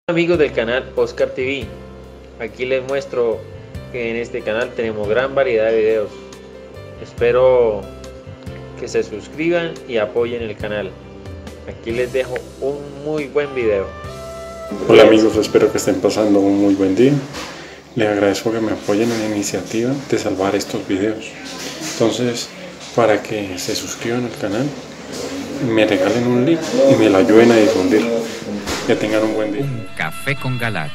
Amigos del canal Oscar TV, aquí les muestro que en este canal tenemos gran variedad de videos. Espero que se suscriban y apoyen el canal. Aquí les dejo un muy buen video. Hola amigos, espero que estén pasando un muy buen día. Les agradezco que me apoyen en la iniciativa de salvar estos videos. Entonces, para que se suscriban al canal, me regalen un like y me lo ayuden a difundir. Que tengan un buen día. Un café con Galat.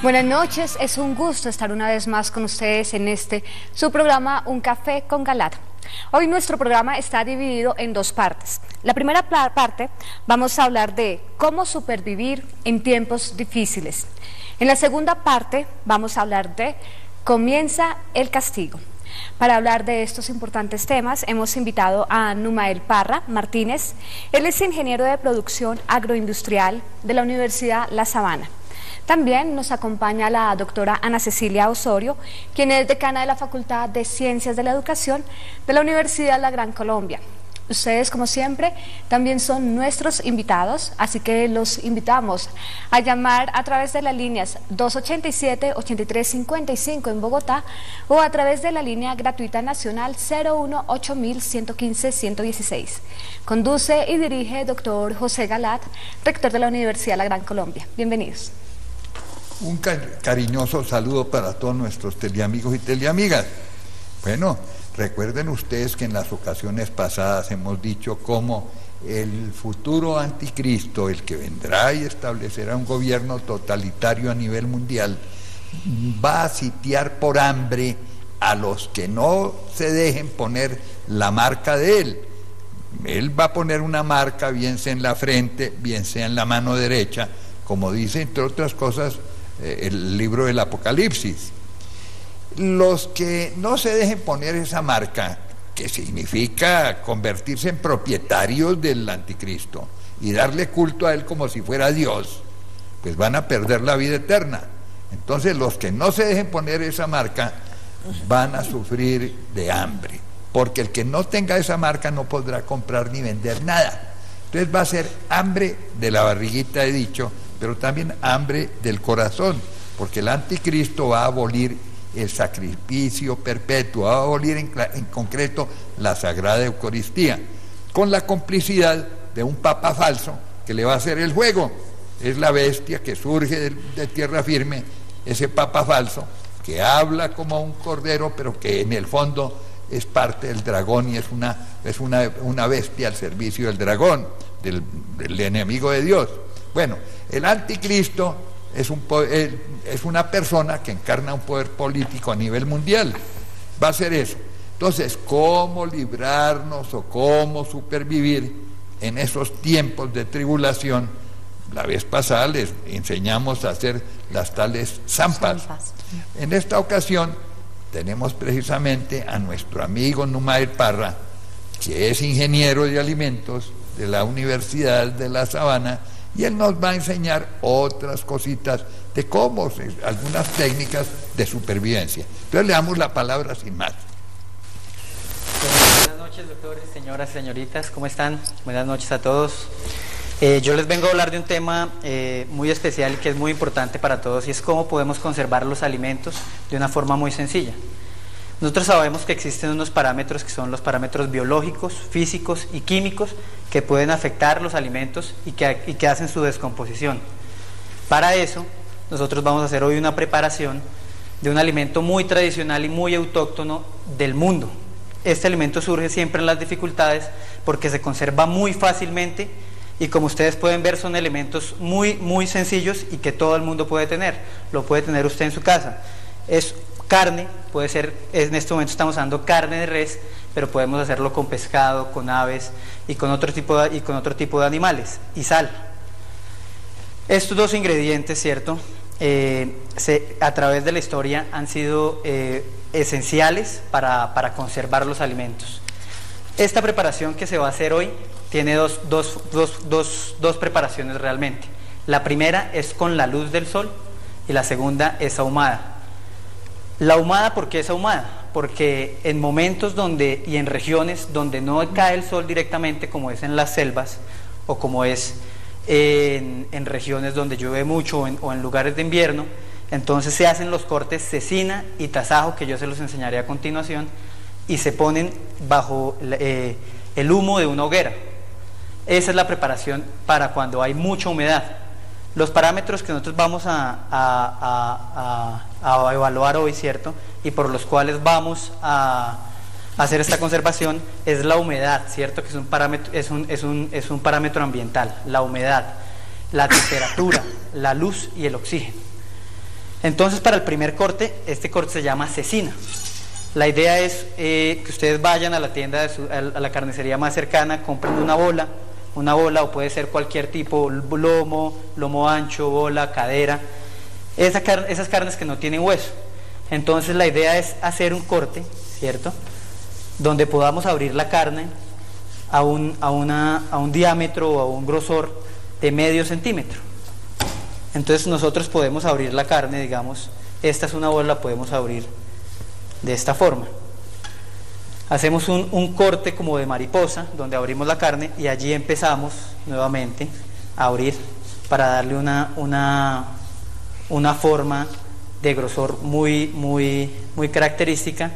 Buenas noches, es un gusto estar una vez más con ustedes en su programa Un Café con Galat. Hoy nuestro programa está dividido en dos partes. La primera parte vamos a hablar de cómo supervivir en tiempos difíciles. En la segunda parte vamos a hablar de comienza el castigo. Para hablar de estos importantes temas hemos invitado a Numael Parra Martínez. Él es ingeniero de producción agroindustrial de la Universidad La Sabana. También nos acompaña la doctora Ana Cecilia Osorio, quien es decana de la Facultad de Ciencias de la Educación de la Universidad La Gran Colombia. Ustedes, como siempre, también son nuestros invitados, así que los invitamos a llamar a través de las líneas 287-8355 en Bogotá o a través de la línea gratuita nacional 018-115-116. Conduce y dirige doctor José Galat, rector de la Universidad La Gran Colombia. Bienvenidos. Un cariñoso saludo para todos nuestros teleamigos y teleamigas. Bueno, recuerden ustedes que en las ocasiones pasadas hemos dicho cómo el futuro anticristo, el que vendrá y establecerá un gobierno totalitario a nivel mundial, va a sitiar por hambre a los que no se dejen poner la marca de él. Él va a poner una marca, bien sea en la frente, bien sea en la mano derecha, como dice, entre otras cosas, el libro del Apocalipsis. Los que no se dejen poner esa marca, que significa convertirse en propietarios del anticristo y darle culto a él como si fuera Dios, pues van a perder la vida eterna. Entonces los que no se dejen poner esa marca van a sufrir de hambre, porque el que no tenga esa marca no podrá comprar ni vender nada. Entonces va a ser hambre de la barriguita, he dicho, pero también hambre del corazón, porque el anticristo va a abolir el sacrificio perpetuo, va a abolir en concreto la Sagrada Eucaristía, con la complicidad de un papa falso que le va a hacer el juego. Es la bestia que surge de tierra firme, ese papa falso, que habla como un cordero, pero que en el fondo es parte del dragón y es una bestia al servicio del dragón, del enemigo de Dios. Bueno, el anticristo es una persona que encarna un poder político a nivel mundial. Va a ser eso. Entonces, ¿cómo librarnos o cómo supervivir en esos tiempos de tribulación? La vez pasada les enseñamos a hacer las tales zampas. En esta ocasión tenemos precisamente a nuestro amigo Numael Parra, que es ingeniero de alimentos de la Universidad de La Sabana, y él nos va a enseñar otras cositas de cómo, algunas técnicas de supervivencia. Entonces le damos la palabra sin más. Buenas noches, doctores, señoras, señoritas, ¿cómo están? Buenas noches a todos. Yo les vengo a hablar de un tema muy especial que es muy importante para todos, y es cómo podemos conservar los alimentos de una forma muy sencilla. Nosotros sabemos que existen unos parámetros que son los parámetros biológicos, físicos y químicos que pueden afectar los alimentos y que hacen su descomposición. Para eso, nosotros vamos a hacer hoy una preparación de un alimento muy tradicional y muy autóctono del mundo. Este alimento surge siempre en las dificultades porque se conserva muy fácilmente y, como ustedes pueden ver, son elementos muy sencillos y que todo el mundo puede tener. Lo puede tener usted en su casa. Es carne, puede ser, en este momento estamos usando carne de res, pero podemos hacerlo con pescado, con aves y con otro tipo de animales, y sal. Estos dos ingredientes, ¿cierto?, a través de la historia han sido esenciales para conservar los alimentos. Esta preparación que se va a hacer hoy tiene dos preparaciones realmente. La primera es con la luz del sol y la segunda es ahumada. La ahumada, ¿por qué es ahumada? Porque en momentos y en regiones donde no cae el sol directamente, como es en las selvas o como es en regiones donde llueve mucho o en lugares de invierno. Entonces se hacen los cortes cecina y tasajo, que yo se los enseñaré a continuación, y se ponen bajo el humo de una hoguera. Esa es la preparación para cuando hay mucha humedad. Los parámetros que nosotros vamos a evaluar hoy, ¿cierto? Y por los cuales vamos a hacer esta conservación es la humedad, ¿cierto? Que es un parámetro, es un parámetro ambiental, la humedad, la temperatura, la luz y el oxígeno. Entonces, para el primer corte, este corte se llama cecina. La idea es que ustedes vayan a la tienda, a la carnicería más cercana, compren una bola, o puede ser cualquier tipo, lomo ancho, bola, cadera, esas carnes que no tienen hueso. Entonces la idea es hacer un corte, ¿cierto?, donde podamos abrir la carne a un diámetro o a un grosor de medio centímetro. Entonces nosotros podemos abrir la carne, digamos, esta es una bola, la podemos abrir de esta forma. Hacemos un corte como de mariposa, donde abrimos la carne y allí empezamos nuevamente a abrir para darle una forma de grosor muy característica,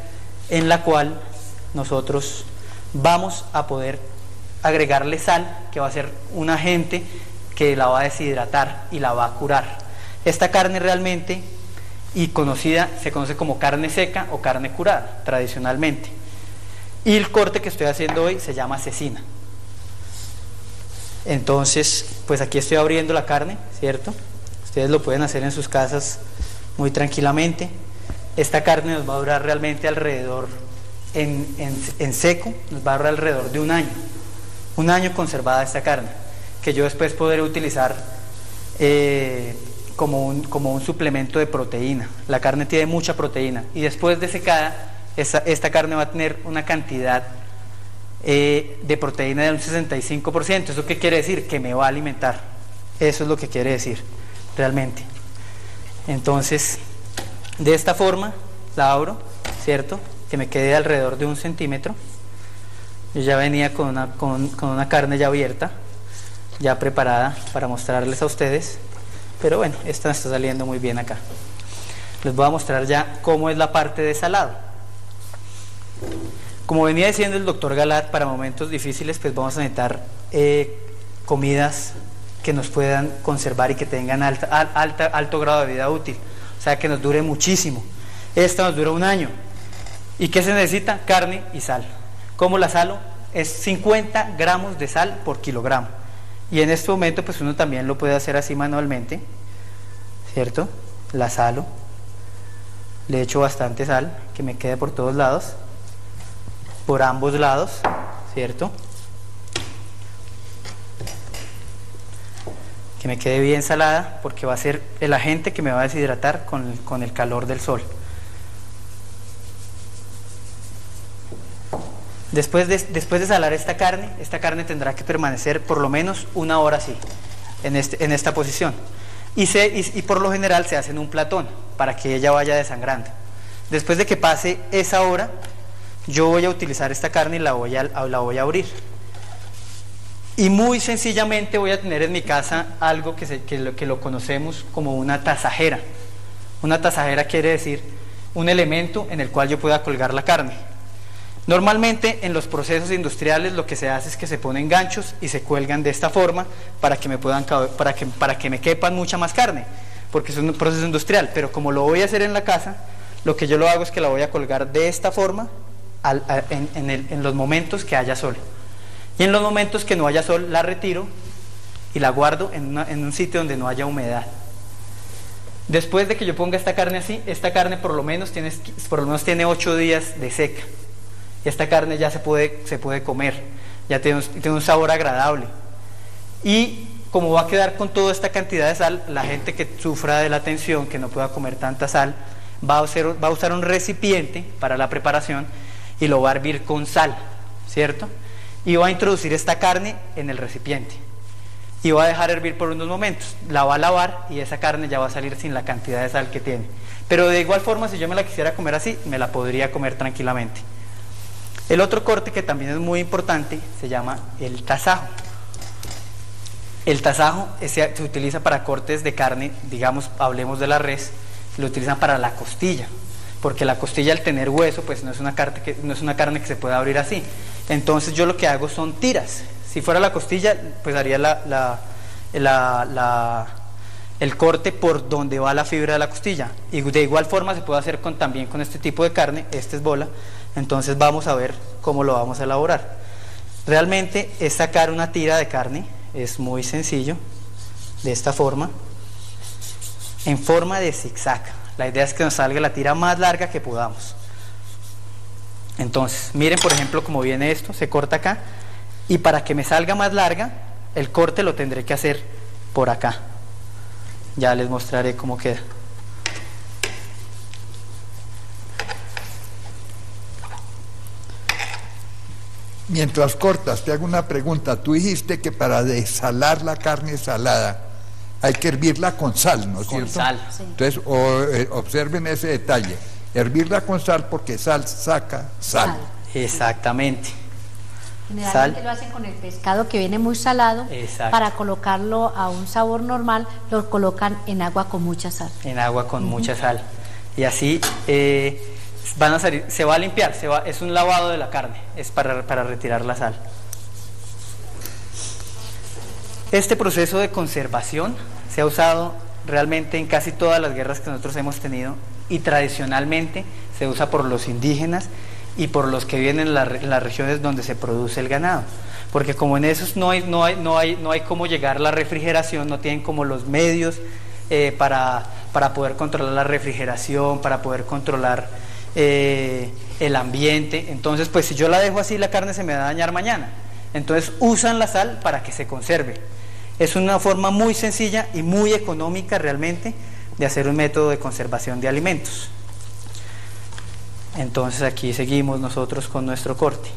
en la cual nosotros vamos a poder agregarle sal, que va a ser un agente que la va a deshidratar y la va a curar. Esta carne realmente se conoce como carne seca o carne curada tradicionalmente. Y el corte que estoy haciendo hoy se llama cecina. Entonces, pues aquí estoy abriendo la carne, ¿cierto? Ustedes lo pueden hacer en sus casas muy tranquilamente. Esta carne nos va a durar realmente alrededor, en seco, nos va a durar alrededor de un año conservada esta carne, que yo después podré utilizar como un suplemento de proteína. La carne tiene mucha proteína y después de secada, esta carne va a tener una cantidad de proteína de un 65%. ¿Eso qué quiere decir? Que me va a alimentar. Eso es lo que quiere decir realmente. Entonces, de esta forma la abro, ¿cierto?, que me quede alrededor de 1 centímetro. Yo ya venía con una carne ya abierta, ya preparada para mostrarles a ustedes, pero bueno, esta está saliendo muy bien acá. Les voy a mostrar ya cómo es la parte de salado. Como venía diciendo el doctor Galat, para momentos difíciles pues vamos a necesitar comidas que nos puedan conservar y que tengan alto grado de vida útil, o sea, que nos dure muchísimo. Esta nos dura 1 año. ¿Y qué se necesita? Carne y sal. ¿Cómo la salo? Es 50 gramos de sal por kilogramo. Y en este momento pues uno también lo puede hacer así manualmente, ¿cierto? La salo, le echo bastante sal, que me quede por todos lados, por ambos lados, ¿cierto? Que me quede bien salada, porque va a ser el agente que me va a deshidratar con el calor del sol. Después de salar esta carne tendrá que permanecer por lo menos 1 hora así, en esta posición. Y por lo general se hace en un platón, para que ella vaya desangrando. Después de que pase esa hora, yo voy a utilizar esta carne y la voy a abrir. Y muy sencillamente voy a tener en mi casa algo que lo conocemos como una tasajera. Una tasajera quiere decir un elemento en el cual yo pueda colgar la carne. Normalmente en los procesos industriales lo que se hace es que se ponen ganchos y se cuelgan de esta forma para que me quepan mucha más carne, porque es un proceso industrial. Pero como lo voy a hacer en la casa, lo que yo lo hago es que la voy a colgar de esta forma en los momentos que haya sol. Y en los momentos que no haya sol la retiro y la guardo en un sitio donde no haya humedad. Después de que yo ponga esta carne así, esta carne por lo menos tiene 8 días de seca. Y esta carne ya se puede comer, ya tiene un sabor agradable. Y como va a quedar con toda esta cantidad de sal, la gente que sufra de la tensión, que no pueda comer tanta sal, va a usar un recipiente para la preparación y lo va a hervir con sal, ¿cierto? Y va a introducir esta carne en el recipiente y va a dejar hervir por unos momentos, la va a lavar y esa carne ya va a salir sin la cantidad de sal que tiene. Pero de igual forma, si yo me la quisiera comer así, me la podría comer tranquilamente. El otro corte que también es muy importante se llama el tasajo. El tasajo se utiliza para cortes de carne, digamos, hablemos de la res, lo utilizan para la costilla, porque la costilla al tener hueso, pues no es una carne que se pueda abrir así. Entonces yo lo que hago son tiras. Si fuera la costilla, pues haría el corte por donde va la fibra de la costilla. Y de igual forma se puede hacer también con este tipo de carne. Este es bola. Entonces vamos a ver cómo lo vamos a elaborar. Realmente es sacar una tira de carne. Es muy sencillo. De esta forma. En forma de zigzag. La idea es que nos salga la tira más larga que podamos. Entonces, miren por ejemplo cómo viene esto. Se corta acá. Y para que me salga más larga, el corte lo tendré que hacer por acá. Ya les mostraré cómo queda. Mientras cortas, te hago una pregunta. Tú dijiste que para desalar la carne salada hay que hervirla con sal, ¿no es cierto? Con sal. Sí. Entonces, observen ese detalle. Hervirla con sal porque sal saca sal. Exactamente. Generalmente Sal. lo hacen con el pescado que viene muy salado. Exacto. Para colocarlo a un sabor normal, lo colocan en agua con mucha sal. En agua con mucha sal. Y así van a salir, se va a limpiar, es un lavado de la carne, es para retirar la sal. Este proceso de conservación se ha usado realmente en casi todas las guerras que nosotros hemos tenido, y tradicionalmente se usa por los indígenas y por los que viven en las regiones donde se produce el ganado, porque como en esos no hay cómo llegar la refrigeración, no tienen como los medios para poder controlar la refrigeración, para poder controlar el ambiente. Entonces pues si yo la dejo así, la carne se me va a dañar mañana. Entonces usan la sal para que se conserve. Es una forma muy sencilla y muy económica realmente de hacer un método de conservación de alimentos. Entonces aquí seguimos nosotros con nuestro corte.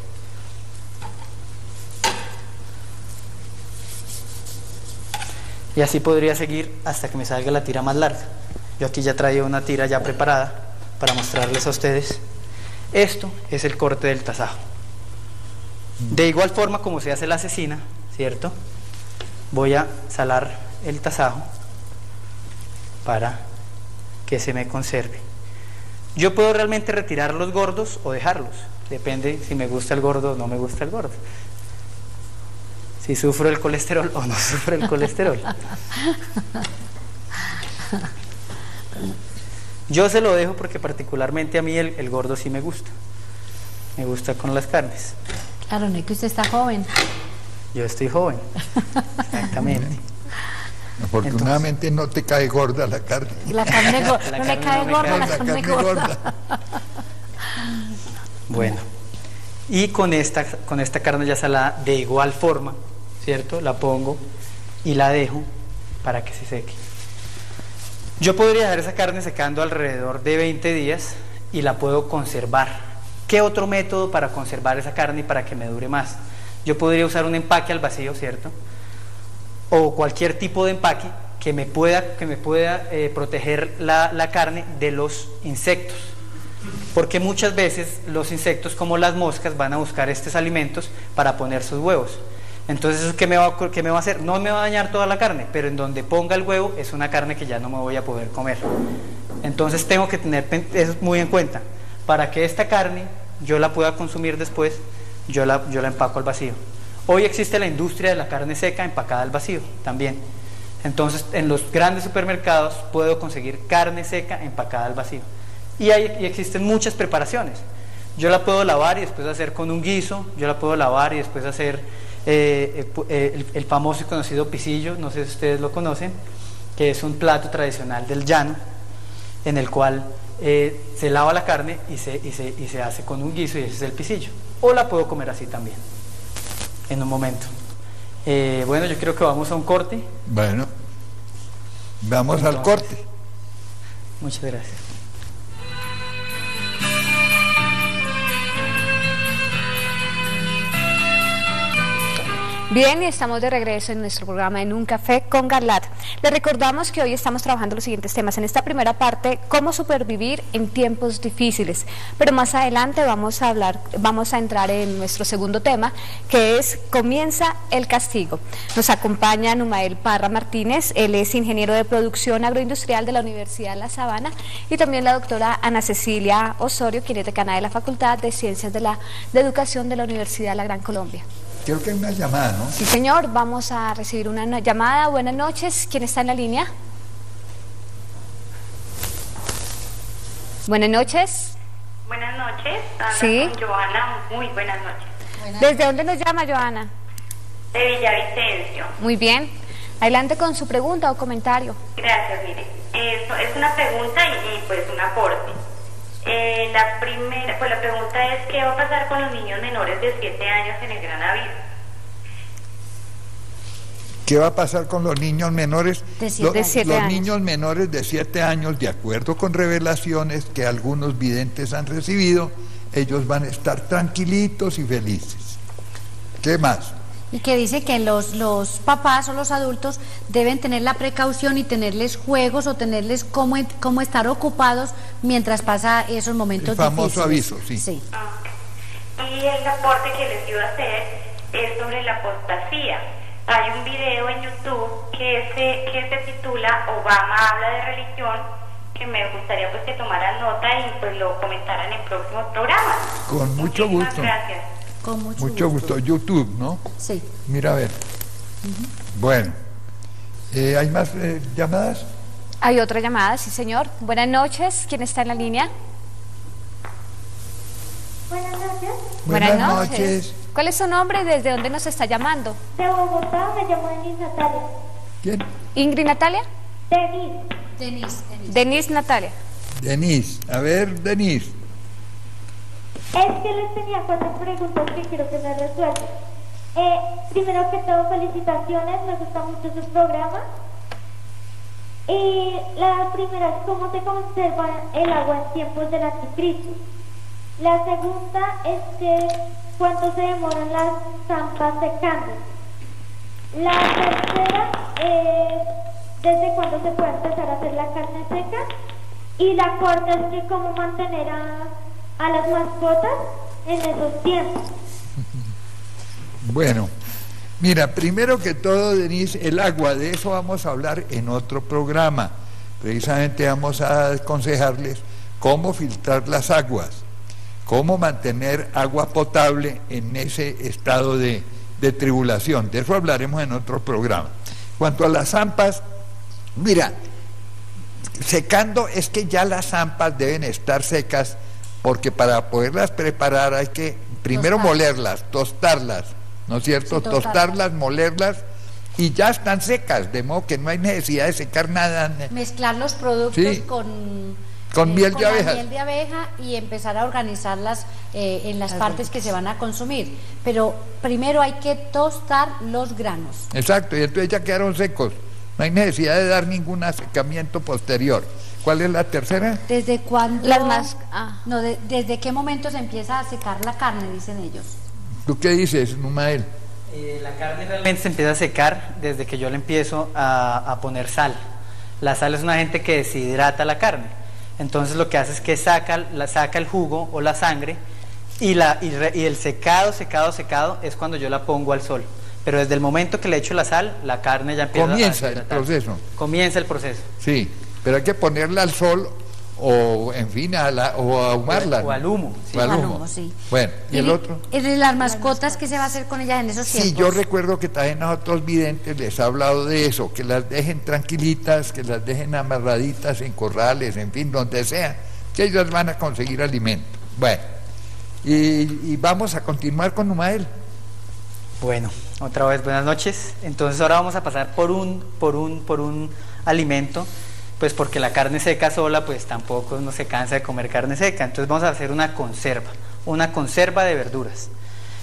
Y así podría seguir hasta que me salga la tira más larga. Yo aquí ya traía una tira ya preparada para mostrarles a ustedes. Esto es el corte del tasajo. De igual forma como se hace la cecina, ¿cierto? Voy a salar el tasajo para que se me conserve. Yo puedo realmente retirar los gordos o dejarlos, depende si me gusta el gordo o no me gusta el gordo, si sufro el colesterol o no sufro el colesterol. Yo se lo dejo porque particularmente a mí el gordo sí me gusta con las carnes. Claro, no es que usted está joven. Yo estoy joven, exactamente. Afortunadamente no te cae gorda la carne. La carne no carne le cae no me gorda, cae. la La carne carne gorda. gorda. Bueno, y con esta carne ya salada de igual forma, ¿cierto? La pongo y la dejo para que se seque. Yo podría dejar esa carne secando alrededor de 20 días y la puedo conservar. ¿Qué otro método para conservar esa carne y para que me dure más? Yo podría usar un empaque al vacío, ¿cierto? O cualquier tipo de empaque que me pueda proteger la carne de los insectos, porque muchas veces los insectos como las moscas van a buscar estos alimentos para poner sus huevos. Entonces ¿eso qué me va a hacer? No me va a dañar toda la carne, pero en donde ponga el huevo es una carne que ya no me voy a poder comer. Entonces tengo que tener eso muy en cuenta. Para que esta carne yo la pueda consumir después, yo la empaco al vacío. Hoy existe la industria de la carne seca empacada al vacío también. Entonces en los grandes supermercados puedo conseguir carne seca empacada al vacío. Y existen muchas preparaciones. Yo la puedo lavar y después hacer con un guiso, yo la puedo lavar y después hacer el famoso y conocido pisillo, no sé si ustedes lo conocen, que es un plato tradicional del llano, en el cual se lava la carne y se hace con un guiso, y ese es el pisillo. O la puedo comer así también, en un momento. Bueno, yo creo que vamos a un corte. Bueno, vamos al corte. Muchas gracias. Bien, y estamos de regreso en nuestro programa En un Café con Galat. Les recordamos que hoy estamos trabajando los siguientes temas. En esta primera parte, cómo supervivir en tiempos difíciles. Pero más adelante vamos a entrar en nuestro segundo tema, que es Comienza el castigo. Nos acompaña Numael Parra Martínez, él es ingeniero de producción agroindustrial de la Universidad La Sabana, y también la doctora Ana Cecilia Osorio, quien es decana de la Facultad de Ciencias de Educación de la Universidad La Gran Colombia. Creo que hay una llamada, ¿no? Sí, señor, vamos a recibir una llamada. Buenas noches, ¿quién está en la línea? Buenas noches. Buenas noches, habla Sí. con Joana, muy buenas noches. ¿Desde dónde nos llama, Joana? De Villavicencio. Muy bien, adelante con su pregunta o comentario. Gracias, mire. Es una pregunta y pues un aporte. La pregunta es: ¿qué va a pasar con los niños menores de 7 años en el Gran Abismo? ¿Qué va a pasar con los niños menores? De siete Los años. niños menores de 7 años, de acuerdo con revelaciones que algunos videntes han recibido, ellos van a estar tranquilitos y felices. ¿Qué más? Y que dice que los papás o los adultos deben tener la precaución y tenerles juegos o tenerles cómo estar ocupados mientras pasa esos momentos El famoso difíciles. aviso, sí. Y el aporte que les iba a hacer es sobre la apostasía. Hay un video en YouTube que se titula Obama habla de religión, que me gustaría pues que tomaran nota y pues lo comentaran en próximos programas. Con mucho Muchísimas gusto. Gracias. Con Mucho gusto. YouTube, ¿no? Sí. Mira, a ver. Bueno. ¿Hay más llamadas? Hay otra llamada, sí, señor. Buenas noches, ¿quién está en la línea? Buenas noches. Buenas noches. ¿Cuál es su nombre y desde dónde nos está llamando? De Bogotá, me llamo Denise Natalia. ¿Quién? ¿Ingrid Natalia? Denise. Denise Natalia. Denise. A ver, Denise. Es que les tenía 4 preguntas que quiero que me resuelvan. Primero que todo, felicitaciones, me gusta mucho su programa. Y la primera es cómo se conserva el agua en tiempos del anticristo. La segunda es que cuánto se demoran las zampas secando. La tercera es desde cuándo se puede empezar a hacer la carne seca. Y la cuarta es que cómo mantener a las mascotas en esos tiempos. Bueno, mira, primero que todo, Denise, el agua, de eso vamos a hablar en otro programa. Precisamente vamos a aconsejarles cómo filtrar las aguas, cómo mantener agua potable en ese estado de tribulación. De eso hablaremos en otro programa. Cuanto a las zampas, mira, secando es que ya las zampas deben estar secas, porque para poderlas preparar hay que primero molerlas, tostarlas, ¿no es cierto? Sí, tostarlas, molerlas, y ya están secas, de modo que no hay necesidad de secar nada. Mezclar los productos Sí. con miel de la abejas. miel de abeja y empezar a organizarlas en las partes que se van a consumir. Pero primero hay que tostar los granos. Exacto, y entonces ya quedaron secos. No hay necesidad de dar ningún secamiento posterior. ¿Cuál es la tercera? ¿Desde cuándo? Las más... No, ¿desde qué momento se empieza a secar la carne, dicen ellos? ¿Tú qué dices, Numael? La carne realmente se empieza a secar desde que yo le empiezo a poner sal. La sal es un agente que deshidrata la carne. Entonces lo que hace es que saca el jugo o la sangre y el secado es cuando yo la pongo al sol. Pero desde el momento que le echo la sal, la carne ya empieza Comienza a el deshidratar. proceso. Comienza el proceso. Sí, pero hay que ponerla al sol o, en fin, o a ahumarla. O al humo. Sí. O al Al humo. humo, sí. Bueno, ¿y el otro? Las mascotas, ¿qué se va a hacer con ellas en esos Sí, tiempos? yo recuerdo que también a otros videntes les he hablado de eso, que las dejen tranquilitas, que las dejen amarraditas en corrales, en fin, donde sea, que ellas van a conseguir alimento. Bueno, y vamos a continuar con Numael. Bueno, otra vez buenas noches. Entonces ahora vamos a pasar por un alimento, pues porque la carne seca sola pues tampoco uno se cansa de comer carne seca. Entonces vamos a hacer una conserva de verduras.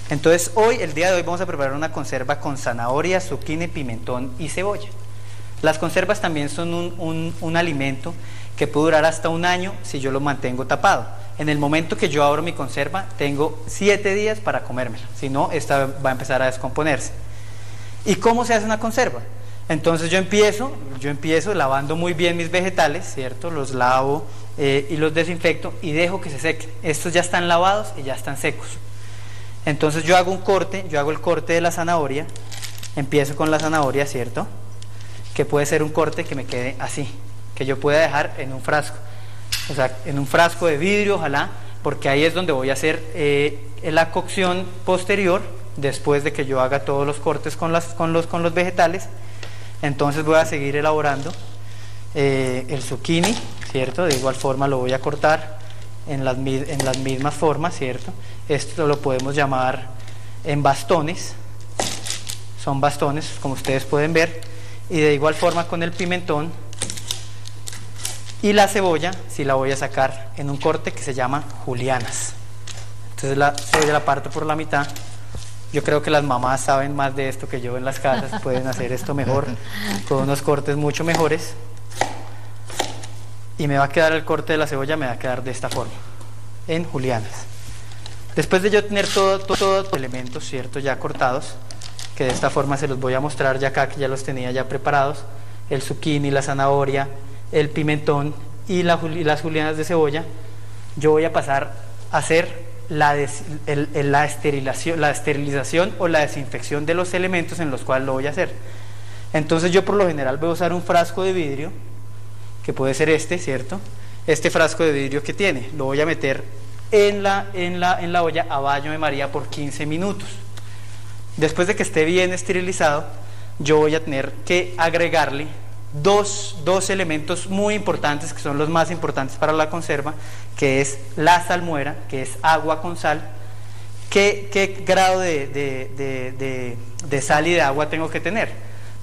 Entonces el día de hoy vamos a preparar una conserva con zanahoria, zucchini, pimentón y cebolla. Las conservas también son un alimento que puede durar hasta 1 año si yo lo mantengo tapado. En el momento que yo abro mi conserva, tengo 7 días para comérmela, si no, esta va a empezar a descomponerse. ¿Y cómo se hace una conserva? Entonces yo empiezo lavando muy bien mis vegetales, ¿cierto? Los lavo y los desinfecto y dejo que se sequen. Estos ya están lavados y ya están secos. Entonces yo hago el corte de la zanahoria, empiezo con la zanahoria, ¿cierto? Que puede ser un corte que me quede así, que yo pueda dejar en un frasco, o sea, en un frasco de vidrio, ojalá, porque ahí es donde voy a hacer la cocción posterior, después de que yo haga todos los cortes con los vegetales. Entonces voy a seguir elaborando el zucchini, ¿cierto? De igual forma lo voy a cortar en las mismas formas, ¿cierto? Esto lo podemos llamar en bastones, son bastones como ustedes pueden ver, y de igual forma con el pimentón. Y la cebolla sí la voy a sacar en un corte que se llama julianas. Entonces la cebolla la parto por la mitad. Yo creo que las mamás saben más de esto que yo en las casas, pueden hacer esto mejor, con unos cortes mucho mejores. Y me va a quedar el corte de la cebolla, me va a quedar de esta forma, en julianas. Después de yo tener todos los elementos, ¿cierto?, ya cortados, que de esta forma se los voy a mostrar ya acá, que ya los tenía ya preparados, el zucchini, la zanahoria, el pimentón y las julianas de cebolla, yo voy a pasar a hacer la esterilización o la desinfección de los elementos en los cuales lo voy a hacer. Entonces yo por lo general voy a usar un frasco de vidrio, que puede ser este, ¿cierto? Este frasco de vidrio que tiene, lo voy a meter en la olla a baño de María por 15 minutos. Después de que esté bien esterilizado, yo voy a tener que agregarle dos elementos muy importantes, que son los más importantes para la conserva, que es la salmuera, que es agua con sal. ¿Qué grado de sal y de agua tengo que tener?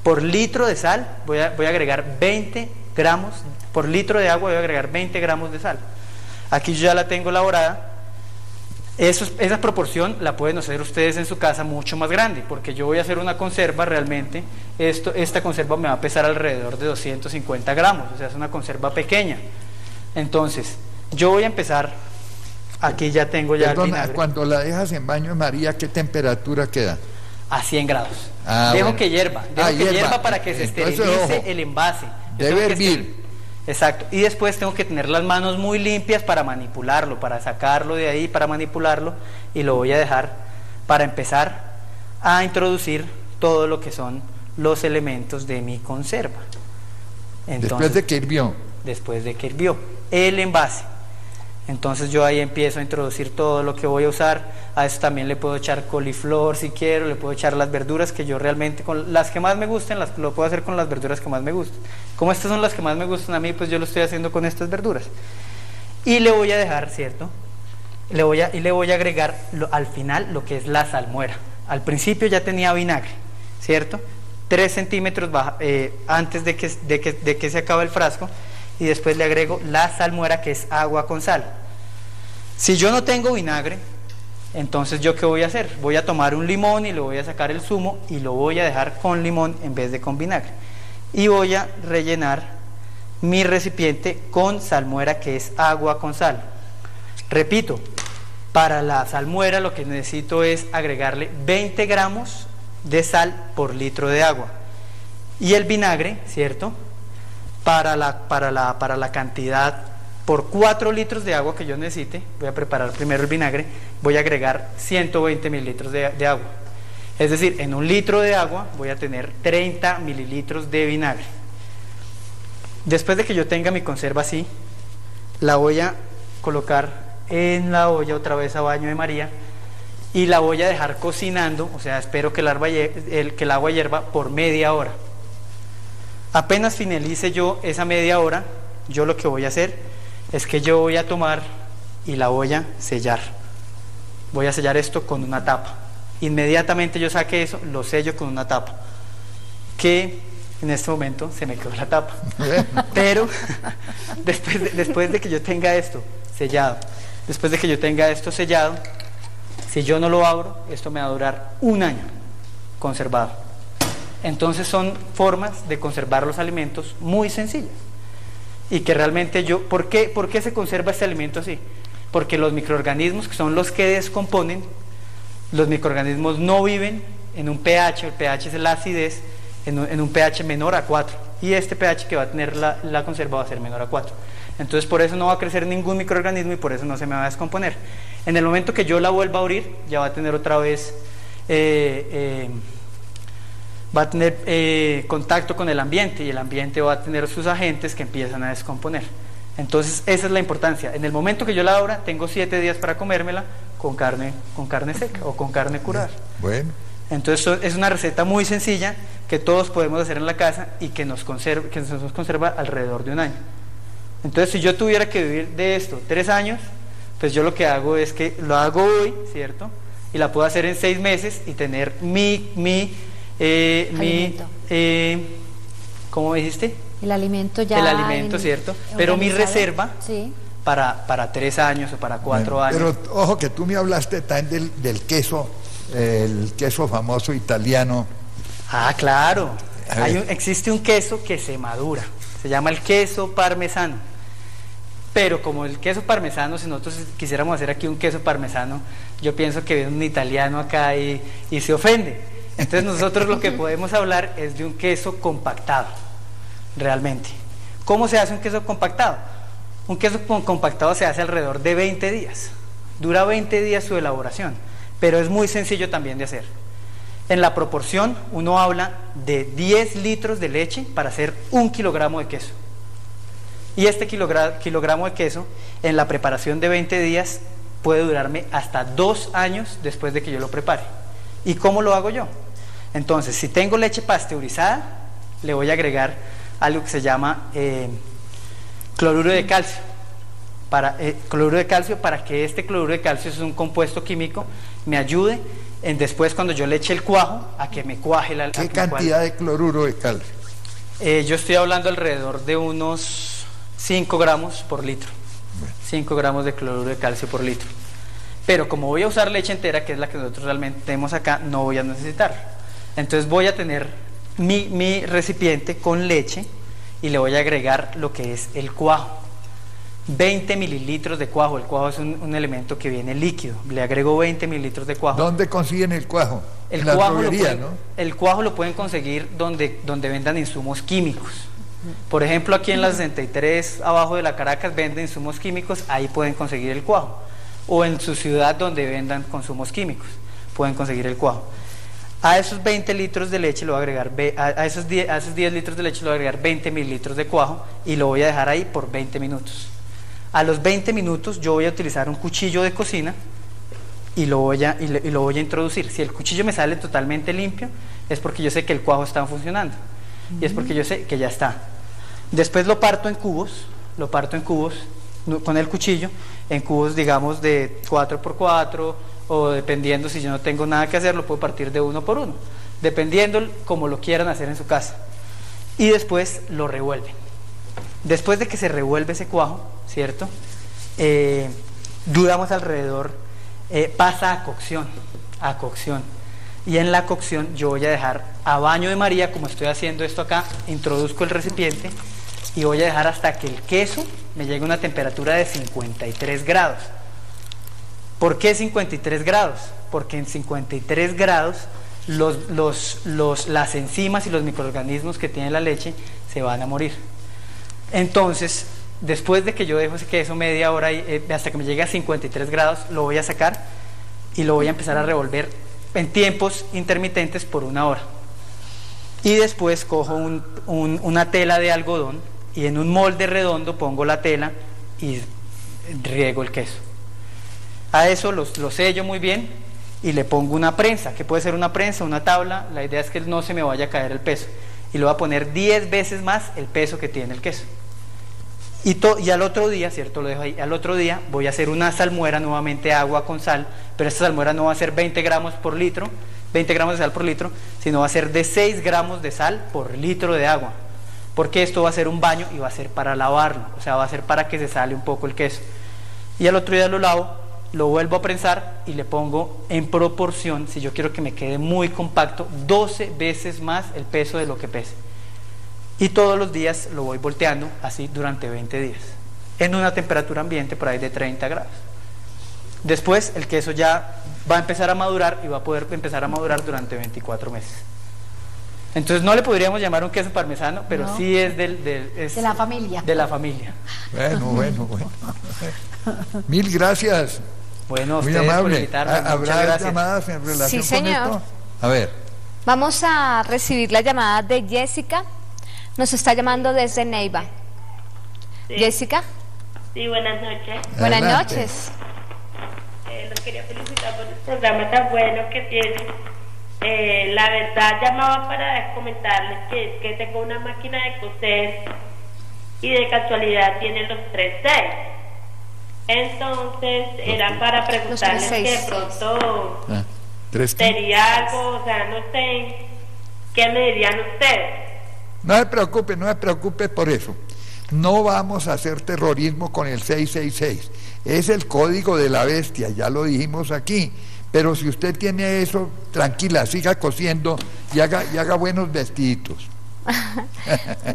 Por litro de sal voy a agregar 20 gramos, por litro de agua voy a agregar 20 gramos de sal. Aquí yo ya la tengo elaborada. Esa proporción la pueden hacer ustedes en su casa mucho más grande, porque yo voy a hacer una conserva realmente, esta conserva me va a pesar alrededor de 250 gramos, o sea, es una conserva pequeña. Entonces, yo voy a empezar, aquí ya tengo ya el vinagre. Cuando la dejas en baño de María, ¿qué temperatura queda? A 100 grados. Dejo bueno. que hierva, hierva para que se esterilice el envase. Debe hervir. Exacto, y después tengo que tener las manos muy limpias para manipularlo, para sacarlo de ahí, para manipularlo, y lo voy a dejar para empezar a introducir todo lo que son los elementos de mi conserva. Entonces, después de que hirvió. Después de que hirvió el envase. Entonces yo ahí empiezo a introducir todo lo que voy a usar. A eso también le puedo echar coliflor si quiero, le puedo echar las verduras que yo realmente, con las que más me gusten, lo puedo hacer con las verduras que más me gusten. Como estas son las que más me gustan a mí, pues yo lo estoy haciendo con estas verduras. Y le voy a dejar, ¿cierto? Le voy a agregar al final lo que es la salmuera. Al principio ya tenía vinagre, ¿cierto? 3 centímetros antes de que se acabe el frasco, y después le agrego la salmuera, que es agua con sal. Si yo no tengo vinagre, entonces yo ¿qué voy a hacer? Voy a tomar un limón y le voy a sacar el zumo y lo voy a dejar con limón en vez de con vinagre, y voy a rellenar mi recipiente con salmuera, que es agua con sal. Repito, para la salmuera lo que necesito es agregarle 20 gramos de sal por litro de agua, y el vinagre, ¿cierto?, para la cantidad, por 4 litros de agua que yo necesite, voy a preparar primero el vinagre, voy a agregar 120 mililitros de agua. Es decir, en un litro de agua voy a tener 30 mililitros de vinagre. Después de que yo tenga mi conserva así, la voy a colocar en la olla otra vez a baño de María, y la voy a dejar cocinando, o sea, espero que el agua hierva por media hora. Apenas finalice yo esa media hora, yo lo que voy a hacer es que yo voy a tomar y la voy a sellar. Voy a sellar esto con una tapa. Inmediatamente yo saque eso, lo sello con una tapa, que en este momento se me quedó la tapa. Pero después de que yo tenga esto sellado, si yo no lo abro, esto me va a durar un año conservado. Entonces son formas de conservar los alimentos muy sencillas, y que realmente ¿por qué se conserva este alimento así? Porque los microorganismos, que son los que descomponen, los microorganismos no viven en un pH, el pH es la acidez, en un pH menor a 4, y este pH que va a tener la conserva va a ser menor a 4. Entonces por eso no va a crecer ningún microorganismo y por eso no se me va a descomponer. En el momento que yo la vuelva a abrir, ya va a tener otra vez va a tener contacto con el ambiente, y el ambiente va a tener sus agentes que empiezan a descomponer. Entonces esa es la importancia. En el momento que yo la abra, tengo 7 días para comérmela con carne seca o con carne curada. Bueno. Entonces es una receta muy sencilla que todos podemos hacer en la casa y que nos conserva alrededor de un año. Entonces si yo tuviera que vivir de esto 3 años, pues yo lo que hago es que lo hago hoy, ¿cierto? Y la puedo hacer en 6 meses y tener ¿cómo dijiste? El alimento ya. El alimento, ¿cierto? Pero mi reserva sí, para 3 años o para 4 años. Pero ojo que tú me hablaste también del queso, el queso famoso italiano. Ah, claro. Existe un queso que se madura, se llama el queso parmesano. Pero como el queso parmesano, si nosotros quisiéramos hacer aquí un queso parmesano, yo pienso que viene un italiano acá y se ofende. Entonces nosotros lo que podemos hablar es de un queso compactado, realmente. ¿Cómo se hace un queso compactado? Un queso compactado se hace alrededor de 20 días. Dura 20 días su elaboración, pero es muy sencillo también de hacer. En la proporción, uno habla de 10 litros de leche para hacer 1 kilogramo de queso. Y este kilogramo de queso, en la preparación de 20 días, puede durarme hasta 2 años después de que yo lo prepare. ¿Y cómo lo hago yo? Entonces, si tengo leche pasteurizada, le voy a agregar algo que se llama cloruro de calcio. Cloruro de calcio, para que este cloruro de calcio, es un compuesto químico, me ayude después, cuando yo le eche el cuajo, a que me cuaje la ¿Qué cantidad de cloruro de calcio? Yo estoy hablando alrededor de unos 5 gramos por litro. 5 gramos de cloruro de calcio por litro. Pero como voy a usar leche entera, que es la que nosotros realmente tenemos acá, no voy a necesitar. Entonces voy a tener mi recipiente con leche y le voy a agregar lo que es el cuajo. 20 mililitros de cuajo. El cuajo es un elemento que viene líquido. Le agrego 20 mililitros de cuajo. ¿Dónde consiguen el cuajo? El cuajo lo pueden conseguir donde vendan insumos químicos. Por ejemplo, aquí en la 63, abajo de la Caracas, venden insumos químicos, ahí pueden conseguir el cuajo. O en su ciudad donde vendan consumos químicos, pueden conseguir el cuajo. A esos 20 litros de leche le voy a agregar, a esos 10 litros de leche le voy a agregar 20 mililitros de cuajo y lo voy a dejar ahí por 20 minutos. A los 20 minutos yo voy a utilizar un cuchillo de cocina y lo voy a introducir. Si el cuchillo me sale totalmente limpio, es porque yo sé que el cuajo está funcionando y es porque yo sé que ya está. Después lo parto en cubos con el cuchillo, en cubos, digamos, de 4x4, o dependiendo, si yo no tengo nada que hacer, lo puedo partir de 1 por 1, dependiendo como lo quieran hacer en su casa. Y después lo revuelven. Después de que se revuelve ese cuajo, ¿cierto? Duramos alrededor, pasa a cocción. Y en la cocción yo voy a dejar a baño de María, como estoy haciendo esto acá, introduzco el recipiente y voy a dejar hasta que el queso me llegue a una temperatura de 53 grados. ¿Por qué 53 grados? Porque en 53 grados las enzimas y los microorganismos que tiene la leche se van a morir. Entonces, después de que yo dejo ese queso media hora hasta que me llegue a 53 grados, lo voy a sacar y lo voy a empezar a revolver en tiempos intermitentes por 1 hora. Y después cojo una tela de algodón y en un molde redondo pongo la tela y riego el queso. A eso lo sello muy bien y le pongo una prensa, que puede ser una prensa, una tabla. La idea es que no se me vaya a caer el peso. Y le voy a poner 10 veces más el peso que tiene el queso. Y al otro día, ¿cierto? Lo dejo ahí. Al otro día voy a hacer una salmuera, nuevamente agua con sal, pero esta salmuera no va a ser 20 gramos por litro, 20 gramos de sal por litro, sino va a ser de 6 gramos de sal por litro de agua. Porque esto va a ser un baño y va a ser para lavarlo, o sea, va a ser para que se sale un poco el queso. Y al otro día lo lavo, lo vuelvo a prensar y le pongo en proporción, si yo quiero que me quede muy compacto, 12 veces más el peso de lo que pese. Y todos los días lo voy volteando así durante 20 días, en una temperatura ambiente por ahí de 30 grados. Después el queso ya va a empezar a madurar y va a poder empezar a madurar durante 24 meses. Entonces no le podríamos llamar un queso parmesano, pero no, sí es de la familia. De la familia. Bueno. Mil gracias. Bueno, muy amable. Por invitarme. ¿Habrá llamadas en relación con esto? A ver. Vamos a recibir la llamada de Jessica. Nos está llamando desde Neiva. Sí. Jessica. Sí, buenas noches. Buenas noches. Los quería felicitar por el programa tan bueno que tienen. La verdad llamaba para comentarles que tengo una máquina de coser y de casualidad tiene los 3 6. Entonces era para preguntarles que de pronto sería algo, o sea, no sé, ¿qué me dirían ustedes? No se preocupe por eso. No vamos a hacer terrorismo con el 666. Es el código de la bestia, ya lo dijimos aquí. Pero si usted tiene eso, tranquila, siga cosiendo y haga buenos vestiditos.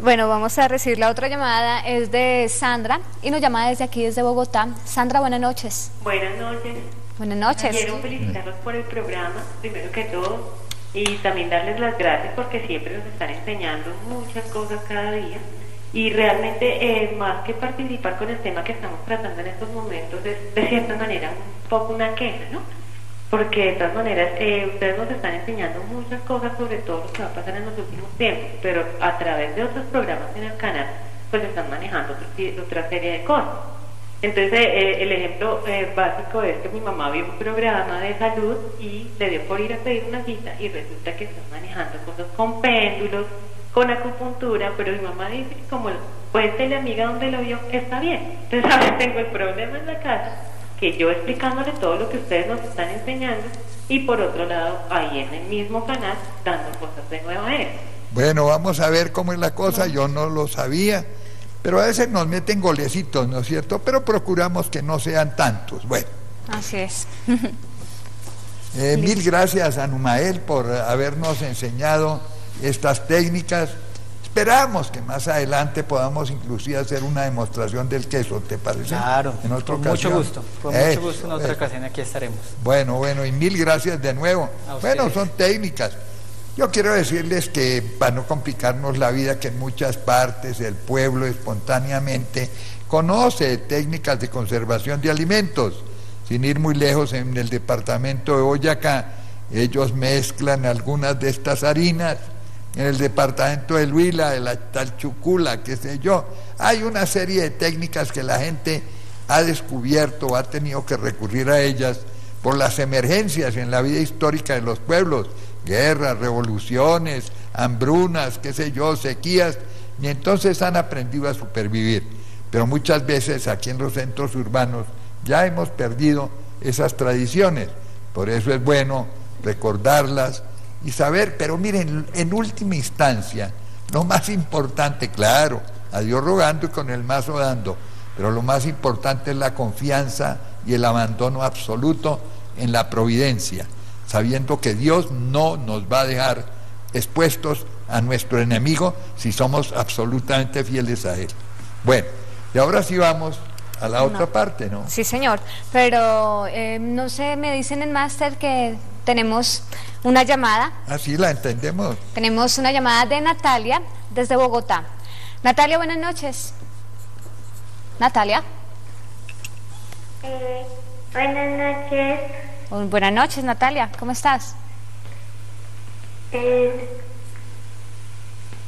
Bueno, vamos a recibir la otra llamada, es de Sandra, y nos llama desde aquí, desde Bogotá. Sandra, buenas noches. Buenas noches. Buenas noches. Quiero felicitarlos por el programa, primero que todo, y también darles las gracias porque siempre nos están enseñando muchas cosas cada día. Y realmente, más que participar con el tema que estamos tratando en estos momentos, es de cierta manera un poco una queja, ¿no? Porque de todas maneras ustedes nos están enseñando muchas cosas sobre todo lo que va a pasar en los últimos tiempos, pero a través de otros programas en el canal pues están manejando otra serie de cosas. Entonces el ejemplo básico es que mi mamá vio un programa de salud y le dio por ir a pedir una cita y resulta que están manejando cosas con péndulos, con acupuntura, pero mi mamá dice que como pues la amiga donde lo vio está bien. Entonces ahora tengo el problema en la casa, que yo explicándole todo lo que ustedes nos están enseñando y por otro lado ahí en el mismo canal dando cosas de nueva era. Bueno, vamos a ver cómo es la cosa. Yo no lo sabía, pero a veces nos meten golecitos, ¿no es cierto? Pero procuramos que no sean tantos. Bueno, así es. Mil gracias a Numael por habernos enseñado estas técnicas. Esperamos que más adelante podamos inclusive hacer una demostración del queso, ¿te parece? Claro, en otra con ocasión. mucho gusto, mucho gusto en otra ocasión aquí estaremos. Bueno, y mil gracias de nuevo. Bueno, son técnicas. Yo quiero decirles que, para no complicarnos la vida, que en muchas partes el pueblo espontáneamente conoce técnicas de conservación de alimentos. Sin ir muy lejos, en el departamento de Boyacá, ellos mezclan algunas de estas harinas. En el departamento del Huila, de la Talchucula, qué sé yo, hay una serie de técnicas que la gente ha descubierto, ha tenido que recurrir a ellas por las emergencias en la vida histórica de los pueblos, guerras, revoluciones, hambrunas, qué sé yo, sequías, y entonces han aprendido a supervivir. Pero muchas veces aquí en los centros urbanos ya hemos perdido esas tradiciones, por eso es bueno recordarlas y saber, pero miren, en última instancia, lo más importante, claro, a Dios rogando y con el mazo dando, pero lo más importante es la confianza y el abandono absoluto en la providencia, sabiendo que Dios no nos va a dejar expuestos a nuestro enemigo si somos absolutamente fieles a Él. Bueno, y ahora sí vamos a la otra parte, ¿no? Sí, señor, pero no sé, me dicen en máster que tenemos una llamada. Ah, sí, la entendemos. Tenemos una llamada de Natalia desde Bogotá. Natalia, buenas noches. Natalia. Buenas noches. Buenas noches, Natalia, ¿cómo estás? Es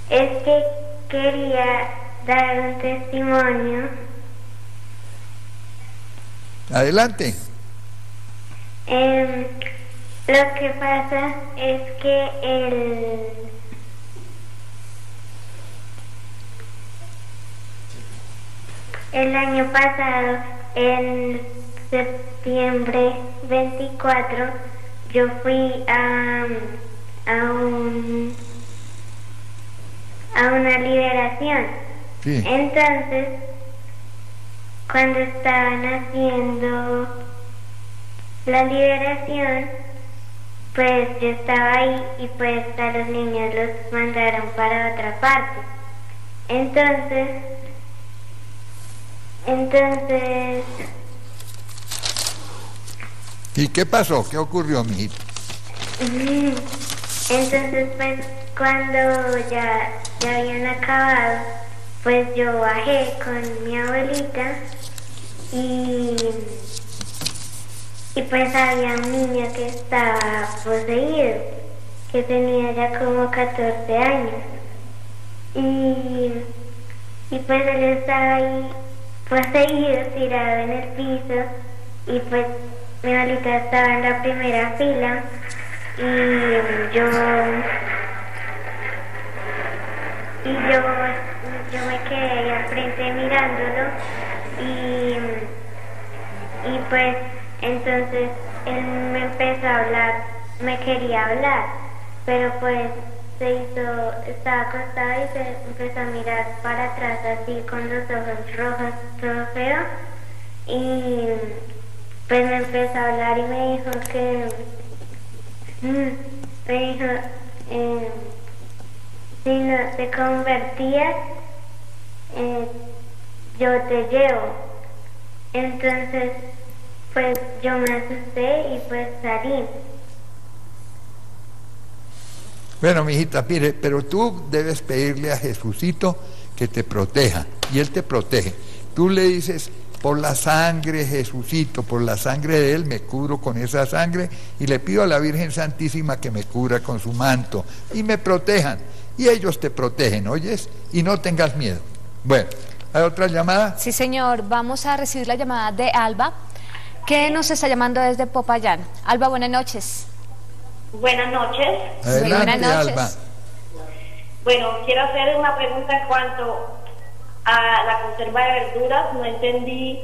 que quería dar un testimonio. Adelante. Lo que pasa es que el año pasado, en septiembre 24, yo fui a una liberación. Sí. Entonces, cuando estaban haciendo la liberación, pues yo estaba ahí y pues a los niños los mandaron para otra parte. Entonces ¿Y qué pasó? ¿Qué ocurrió, mijito? Entonces, pues, cuando ya habían acabado, pues yo bajé con mi abuelita y pues había un niño que estaba poseído, que tenía ya como 14 años. Y pues él estaba ahí poseído, tirado en el piso, y pues mi abuelita estaba en la primera fila y yo me quedé ahí al frente mirándolo y pues entonces él me empezó a hablar, me quería hablar, pero pues estaba acostado y se empezó a mirar para atrás así con los ojos rojos, todo feo, y pues me empezó a hablar y me dijo si no te convertías, yo te llevo. Entonces pues yo me asusté y pues salí. Bueno, mijita, mire, pero tú debes pedirle a Jesucito que te proteja, y Él te protege. Tú le dices, por la sangre, Jesucito, por la sangre de Él me cubro con esa sangre, y le pido a la Virgen Santísima que me cubra con su manto, y me protejan, y ellos te protegen, ¿oyes? Y no tengas miedo. Bueno, ¿hay otra llamada? Sí, señor, vamos a recibir la llamada de Alba, que nos está llamando desde Popayán. Alba, buenas noches. Buenas noches. Adelante, buenas noches. Alba. Bueno, quiero hacer una pregunta en cuanto a la conserva de verduras. No entendí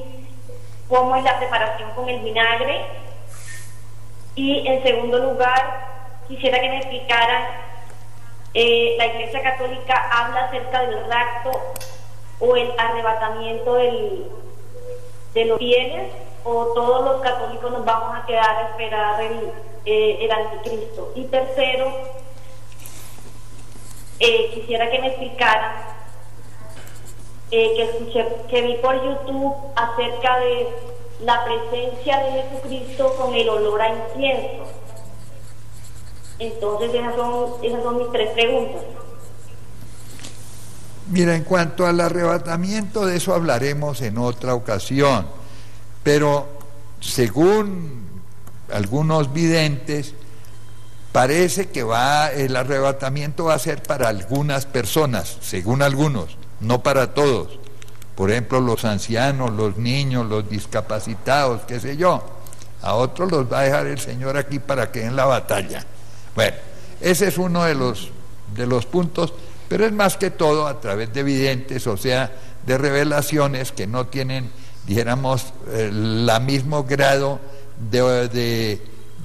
cómo es la preparación con el vinagre. Y en segundo lugar, quisiera que me explicaran, la Iglesia Católica habla acerca del rapto o el arrebatamiento de los fieles, o todos los católicos nos vamos a quedar a esperar el anticristo. Y tercero, quisiera que me explicaran, que vi por YouTube acerca de la presencia de Jesucristo con el olor a incienso. Entonces esas son mis tres preguntas. Mira, en cuanto al arrebatamiento, de eso hablaremos en otra ocasión, pero según algunos videntes, parece que el arrebatamiento va a ser para algunas personas, según algunos, no para todos. Por ejemplo, los ancianos, los niños, los discapacitados, qué sé yo. A otros los va a dejar el Señor aquí para que den la batalla. Bueno, ese es uno de los puntos, pero es más que todo a través de videntes, o sea, de revelaciones que no tienen, dijéramos, el mismo grado de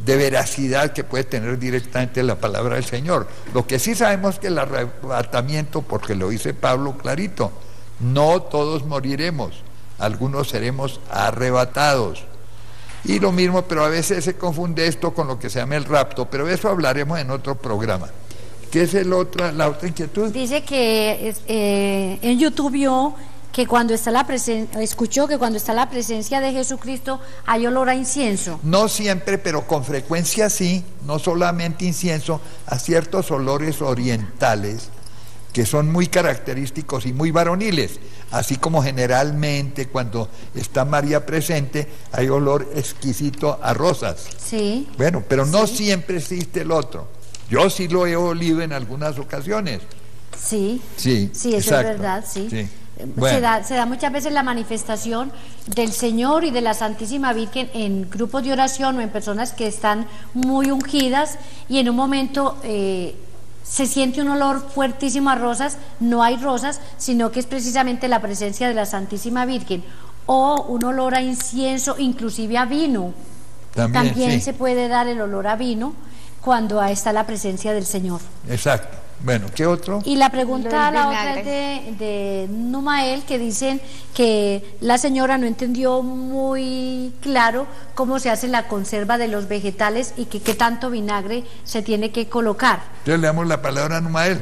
veracidad que puede tener directamente la palabra del Señor. Lo que sí sabemos es que el arrebatamiento, porque lo dice Pablo clarito, no todos moriremos, algunos seremos arrebatados. Y lo mismo, pero a veces se confunde esto con lo que se llama el rapto, pero de eso hablaremos en otro programa. ¿Qué es la otra inquietud? Dice que en YouTube vio que cuando está escuchó que cuando está la presencia de Jesucristo hay olor a incienso. No siempre, pero con frecuencia sí, no solamente incienso, a ciertos olores orientales que son muy característicos y muy varoniles, así como generalmente cuando está María presente hay olor exquisito a rosas. Sí. Bueno, pero no sí. Siempre existe el otro. Yo sí lo he olido en algunas ocasiones. Sí. Sí, sí, eso exacto. es verdad, sí. Sí. Bueno. Se da muchas veces la manifestación del Señor y de la Santísima Virgen en grupos de oración o en personas que están muy ungidas, y en un momento se siente un olor fuertísimo a rosas. No hay rosas, sino que es precisamente la presencia de la Santísima Virgen, o un olor a incienso, inclusive a vino. También sí. Se puede dar el olor a vino cuando está la presencia del Señor. Exacto. Bueno, ¿qué otro? Y la pregunta, la otra es de Numael, que dicen que la señora no entendió muy claro cómo se hace la conserva de los vegetales y que qué tanto vinagre se tiene que colocar. Entonces le damos la palabra a Numael.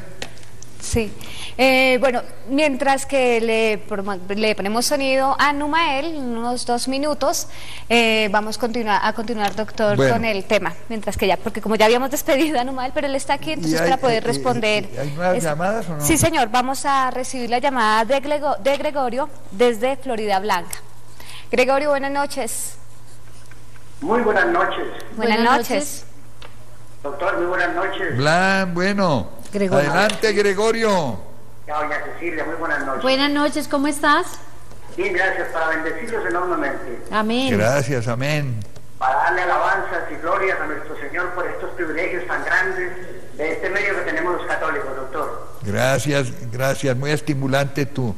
Sí. Bueno, mientras que le ponemos sonido a Numael, unos 2 minutos, vamos a continuar, doctor, con el tema. Mientras que porque como ya habíamos despedido a Numael, pero él está aquí, entonces para poder responder. ¿Hay nuevas llamadas o no? Sí, señor, vamos a recibir la llamada de Gregorio desde Florida Blanca. Gregorio, buenas noches. Muy buenas noches. Buenas noches. Doctor, muy buenas noches. Bueno. Gregorio. Adelante, Gregorio. Doña Cecilia, muy buenas noches. Buenas noches, ¿cómo estás? Bien, gracias, para bendecirlos enormemente. Amén. Gracias, amén. Para darle alabanzas y glorias a nuestro Señor por estos privilegios tan grandes de este medio que tenemos los católicos, doctor. Gracias, gracias. Muy estimulante tu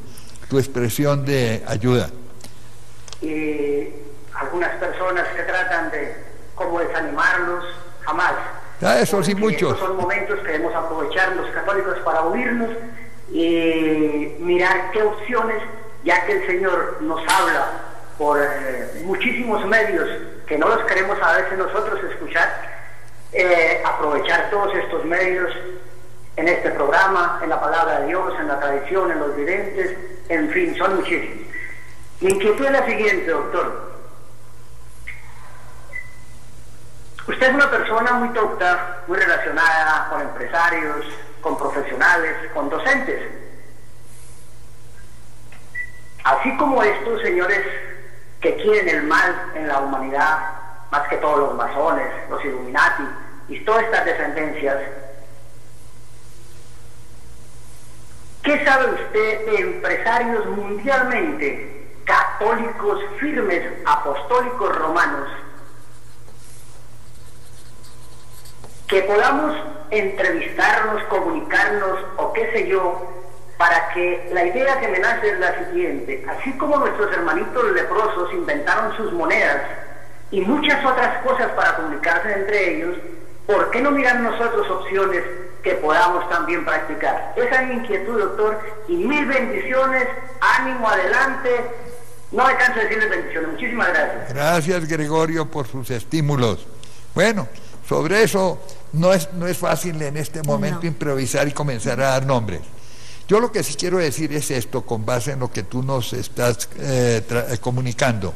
expresión de ayuda. Y algunas personas que tratan de como desanimarlos, jamás. Eso sí, muchos. Estos son momentos que debemos aprovechar los católicos para unirnos y mirar qué opciones, ya que el Señor nos habla por muchísimos medios que no los queremos a veces nosotros escuchar, aprovechar todos estos medios en este programa, en la palabra de Dios, en la tradición, en los videntes, en fin, son muchísimos. Mi inquietud es la siguiente, doctor. Usted es una persona muy docta, muy relacionada con empresarios, con profesionales, con docentes. Así como estos señores que quieren el mal en la humanidad, más que todos los masones, los Illuminati y todas estas descendencias, ¿qué sabe usted de empresarios mundialmente católicos, firmes, apostólicos romanos, que podamos entrevistarnos, comunicarnos o qué sé yo, para que la idea que me nace es la siguiente? Así como nuestros hermanitos leprosos inventaron sus monedas y muchas otras cosas para comunicarse entre ellos, ¿por qué no mirar nosotros opciones que podamos también practicar? Esa es mi inquietud, doctor, y mil bendiciones, ánimo, adelante. No me canso de decirles bendiciones. Muchísimas gracias. Gracias, Gregorio, por sus estímulos. Bueno, sobre eso no es fácil en este momento improvisar y comenzar a dar nombres. Yo lo que sí quiero decir es esto, con base en lo que tú nos estás comunicando.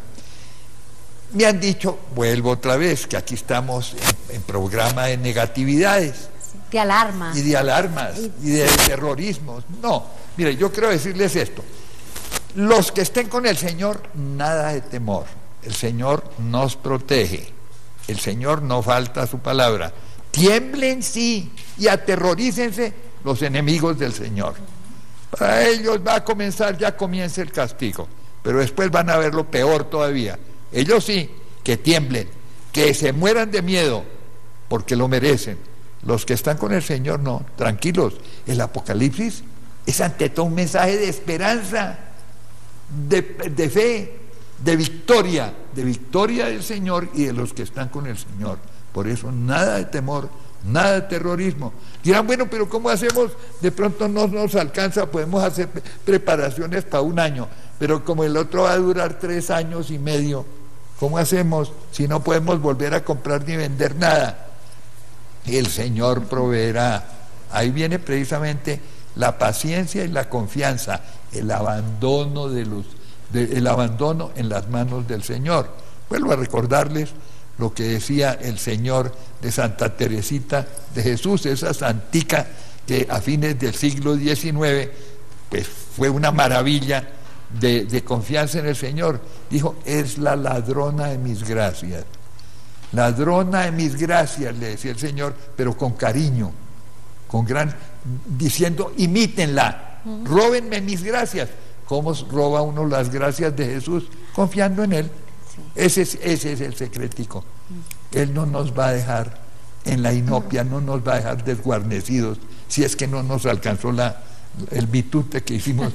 Me han dicho, vuelvo otra vez, que aquí estamos en programa de negatividades. De alarmas. Y de alarmas, y de terrorismos. No, mire, yo quiero decirles esto. Los que estén con el Señor, nada de temor. El Señor nos protege. El Señor no falta a su palabra. Tiemblen sí y aterrorícense los enemigos del Señor. Para ellos va a comenzar, ya comienza el castigo, pero después van a ver lo peor todavía. Ellos sí, que tiemblen, que se mueran de miedo, porque lo merecen. Los que están con el Señor no, tranquilos. El Apocalipsis es ante todo un mensaje de esperanza, de fe, de victoria del Señor y de los que están con el Señor. Por eso nada de temor, nada de terrorismo. Dirán, bueno, pero ¿cómo hacemos? De pronto no nos alcanza, podemos hacer preparaciones para 1 año, pero como el otro va a durar 3 años y medio, ¿cómo hacemos si no podemos volver a comprar ni vender nada? El Señor proveerá. Ahí viene precisamente la paciencia y la confianza, el abandono el abandono en las manos del Señor. Vuelvo a recordarles lo que decía el Señor de Santa Teresita de Jesús, esa santica que a fines del siglo XIX pues fue una maravilla de confianza en el Señor. Dijo, es la ladrona de mis gracias. Ladrona de mis gracias, le decía el Señor, pero con cariño, diciendo, imítenla, róbenme mis gracias. ¿Cómo roba uno las gracias de Jesús? Confiando en Él. Ese es el secretico. Él no nos va a dejar en la inopia, no nos va a dejar desguarnecidos, si es que no nos alcanzó el bitute que hicimos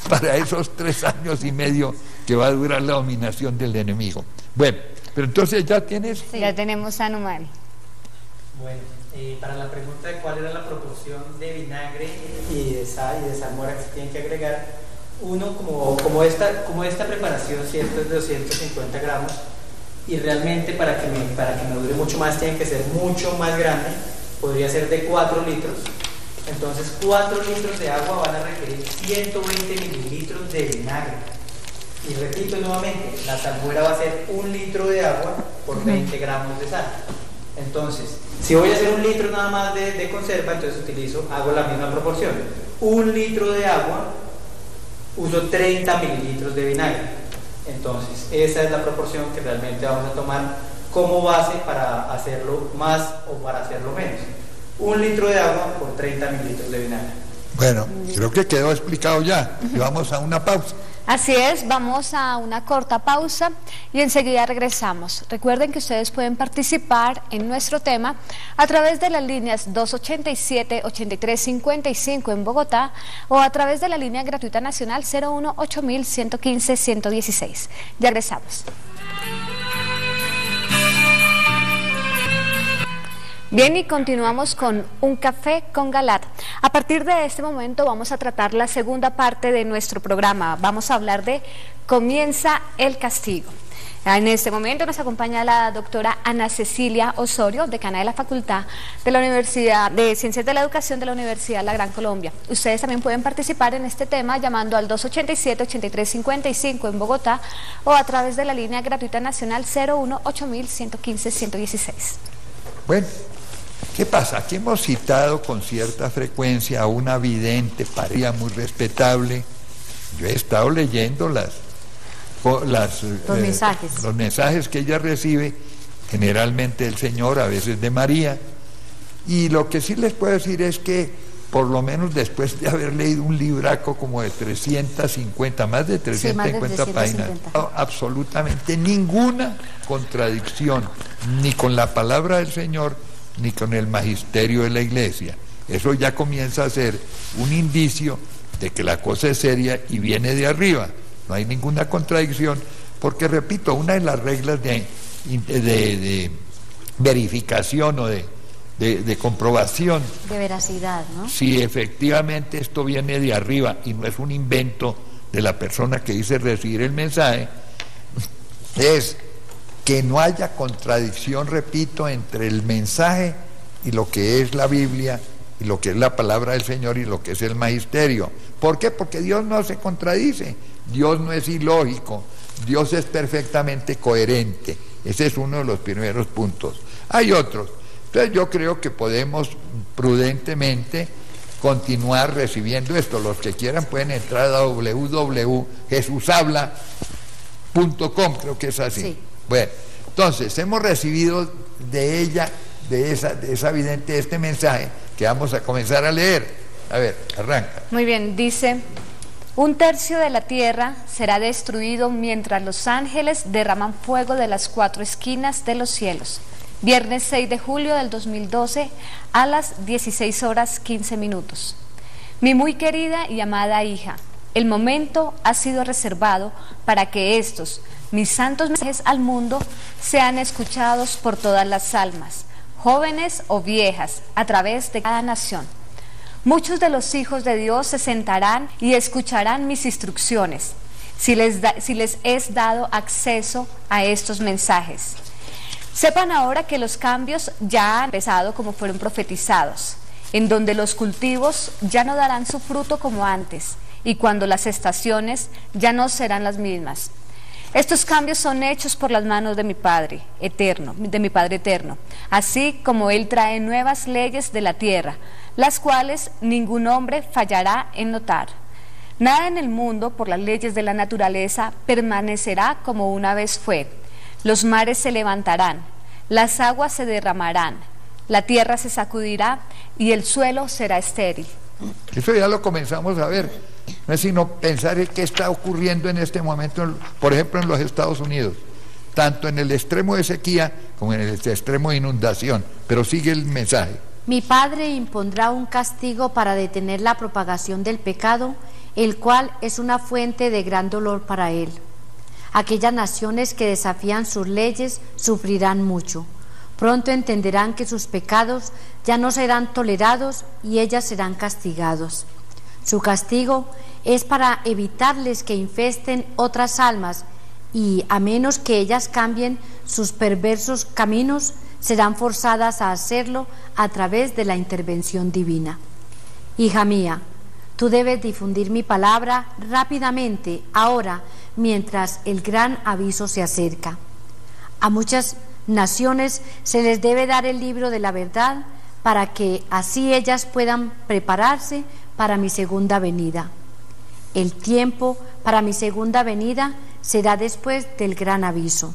para esos 3 años y medio que va a durar la dominación del enemigo. Bueno, pero entonces ya tienes... Sí, ya tenemos a Numael. Bueno, para la pregunta de cuál era la proporción de vinagre y de sal y de salmuera que se tienen que agregar, uno como esta preparación, ¿cierto?, es de 250 gramos, y realmente para que me dure mucho más tiene que ser mucho más grande, podría ser de 4 litros, Entonces 4 litros de agua van a requerir 120 mililitros de vinagre. Y repito nuevamente, la salmuera va a ser 1 litro de agua por 20 gramos de sal. Entonces, si voy a hacer 1 litro nada más de conserva, entonces hago la misma proporción. 1 litro de agua, uso 30 mililitros de vinagre. Entonces, esa es la proporción que realmente vamos a tomar como base para hacerlo más o para hacerlo menos. 1 litro de agua por 30 mililitros de vinagre. Bueno, creo que quedó explicado ya. Y vamos a una pausa. Así es, vamos a una corta pausa y enseguida regresamos. Recuerden que ustedes pueden participar en nuestro tema a través de las líneas 287-8355 en Bogotá o a través de la línea gratuita nacional 01-8115-116. Ya regresamos. Bien, y continuamos con Un Café con Galat. A partir de este momento vamos a tratar la segunda parte de nuestro programa. Vamos a hablar de Comienza el Castigo. En este momento nos acompaña la doctora Ana Cecilia Osorio, decana de la Facultad de la Universidad de Ciencias de la Educación de la Universidad La Gran Colombia. Ustedes también pueden participar en este tema llamando al 287-8355 en Bogotá o a través de la línea gratuita nacional 01-8115-116. Bueno, ¿qué pasa? Aquí hemos citado con cierta frecuencia a una vidente, pareja muy respetable. Yo he estado leyendo los mensajes que ella recibe, generalmente del Señor, a veces de María. Y lo que sí les puedo decir es que, por lo menos después de haber leído un libraco como de 350, más de 350 páginas, absolutamente ninguna contradicción, ni con la palabra del Señor, ni con el magisterio de la Iglesia. Eso ya comienza a ser un indicio de que la cosa es seria y viene de arriba. No hay ninguna contradicción, porque repito, una de las reglas de verificación o de comprobación de veracidad, ¿no? Si efectivamente esto viene de arriba y no es un invento de la persona que dice recibir el mensaje, es que no haya contradicción, repito, entre el mensaje y lo que es la Biblia y lo que es la palabra del Señor y lo que es el magisterio. ¿Por qué? Porque Dios no se contradice, Dios no es ilógico, Dios es perfectamente coherente. Ese es uno de los primeros puntos. Hay otros. Entonces yo creo que podemos prudentemente continuar recibiendo esto. Los que quieran pueden entrar a www.jesushabla.com, creo que es así. Sí. Bueno, entonces hemos recibido de ella, de esa vidente, este mensaje que vamos a comenzar a leer. A ver, arranca. Muy bien, dice: 1/3 de la tierra será destruido mientras los ángeles derraman fuego de las 4 esquinas de los cielos. Viernes 6 de julio del 2012 a las 16:15. Mi muy querida y amada hija, el momento ha sido reservado para que estos, mis santos mensajes al mundo, sean escuchados por todas las almas, jóvenes o viejas, a través de cada nación. Muchos de los hijos de Dios se sentarán y escucharán mis instrucciones, si les es dado acceso a estos mensajes. Sepan ahora que los cambios ya han empezado como fueron profetizados, en donde los cultivos ya no darán su fruto como antes, y cuando las estaciones ya no serán las mismas. Estos cambios son hechos por las manos de mi Padre eterno, así como Él trae nuevas leyes de la tierra, las cuales ningún hombre fallará en notar. Nada en el mundo, por las leyes de la naturaleza, permanecerá como una vez fue. Los mares se levantarán, las aguas se derramarán, la tierra se sacudirá y el suelo será estéril. Eso ya lo comenzamos a ver. No es sino pensar en qué está ocurriendo en este momento, por ejemplo, en los Estados Unidos, tanto en el extremo de sequía como en el extremo de inundación. Pero sigue el mensaje. Mi Padre impondrá un castigo para detener la propagación del pecado, el cual es una fuente de gran dolor para Él. Aquellas naciones que desafían sus leyes sufrirán mucho. Pronto entenderán que sus pecados ya no serán tolerados y ellas serán castigados. Su castigo es para evitarles que infesten otras almas y, a menos que ellas cambien sus perversos caminos, serán forzadas a hacerlo a través de la intervención divina. Hija mía, tú debes difundir mi palabra rápidamente, ahora, mientras el gran aviso se acerca. A muchas naciones se les debe dar el libro de la verdad, para que así ellas puedan prepararse para mi segunda venida. El tiempo para mi segunda venida será después del gran aviso.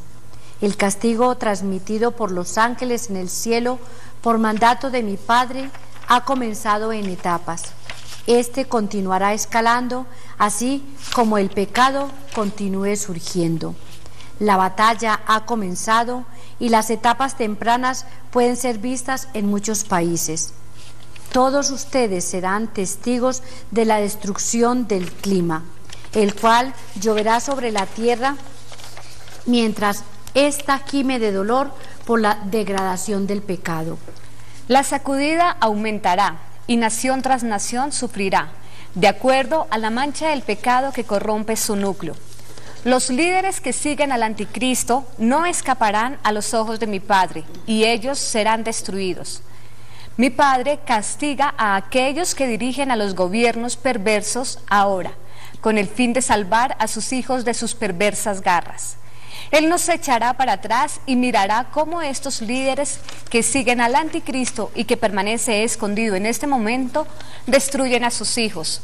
El castigo transmitido por los ángeles en el cielo por mandato de mi Padre ha comenzado en etapas. Este continuará escalando, así como el pecado continúe surgiendo. La batalla ha comenzado y las etapas tempranas pueden ser vistas en muchos países. Todos ustedes serán testigos de la destrucción del clima, el cual lloverá sobre la tierra mientras ésta gime de dolor por la degradación del pecado. La sacudida aumentará y nación tras nación sufrirá, de acuerdo a la mancha del pecado que corrompe su núcleo. Los líderes que siguen al anticristo no escaparán a los ojos de mi Padre, y ellos serán destruidos. Mi Padre castiga a aquellos que dirigen a los gobiernos perversos ahora, con el fin de salvar a sus hijos de sus perversas garras. Él no se echará para atrás y mirará cómo estos líderes que siguen al anticristo y que permanece escondido en este momento, destruyen a sus hijos.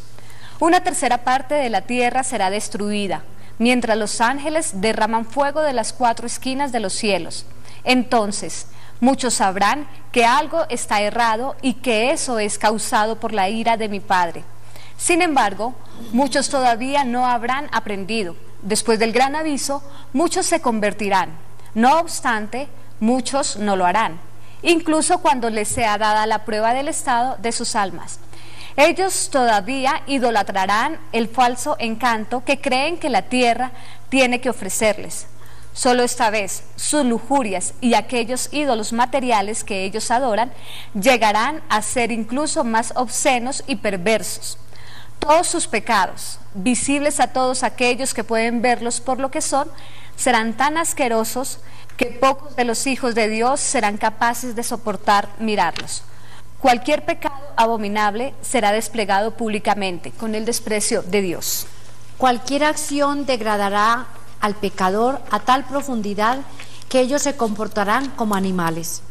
Una tercera parte de la tierra será destruida, mientras los ángeles derraman fuego de las 4 esquinas de los cielos. Entonces, muchos sabrán que algo está errado y que eso es causado por la ira de mi Padre. Sin embargo, muchos todavía no habrán aprendido. Después del gran aviso, muchos se convertirán. No obstante, muchos no lo harán, incluso cuando les sea dada la prueba del estado de sus almas. Ellos todavía idolatrarán el falso encanto que creen que la tierra tiene que ofrecerles. Solo esta vez, sus lujurias y aquellos ídolos materiales que ellos adoran llegarán a ser incluso más obscenos y perversos. Todos sus pecados, visibles a todos aquellos que pueden verlos por lo que son, serán tan asquerosos que pocos de los hijos de Dios serán capaces de soportar mirarlos. Cualquier pecado abominable será desplegado públicamente con el desprecio de Dios. Cualquier acción degradará al pecador a tal profundidad que ellos se comportarán como animales.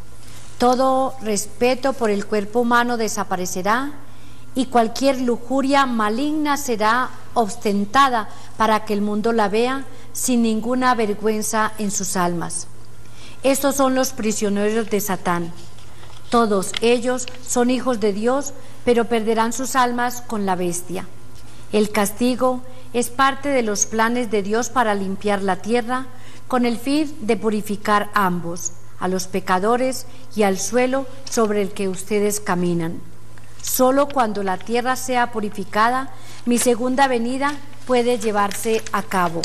Todo respeto por el cuerpo humano desaparecerá y cualquier lujuria maligna será ostentada para que el mundo la vea sin ninguna vergüenza en sus almas. Estos son los prisioneros de Satán. Todos ellos son hijos de Dios, pero perderán sus almas con la bestia. El castigo es parte de los planes de Dios para limpiar la tierra, con el fin de purificar a ambos, a los pecadores y al suelo sobre el que ustedes caminan. Solo cuando la tierra sea purificada, mi segunda venida puede llevarse a cabo.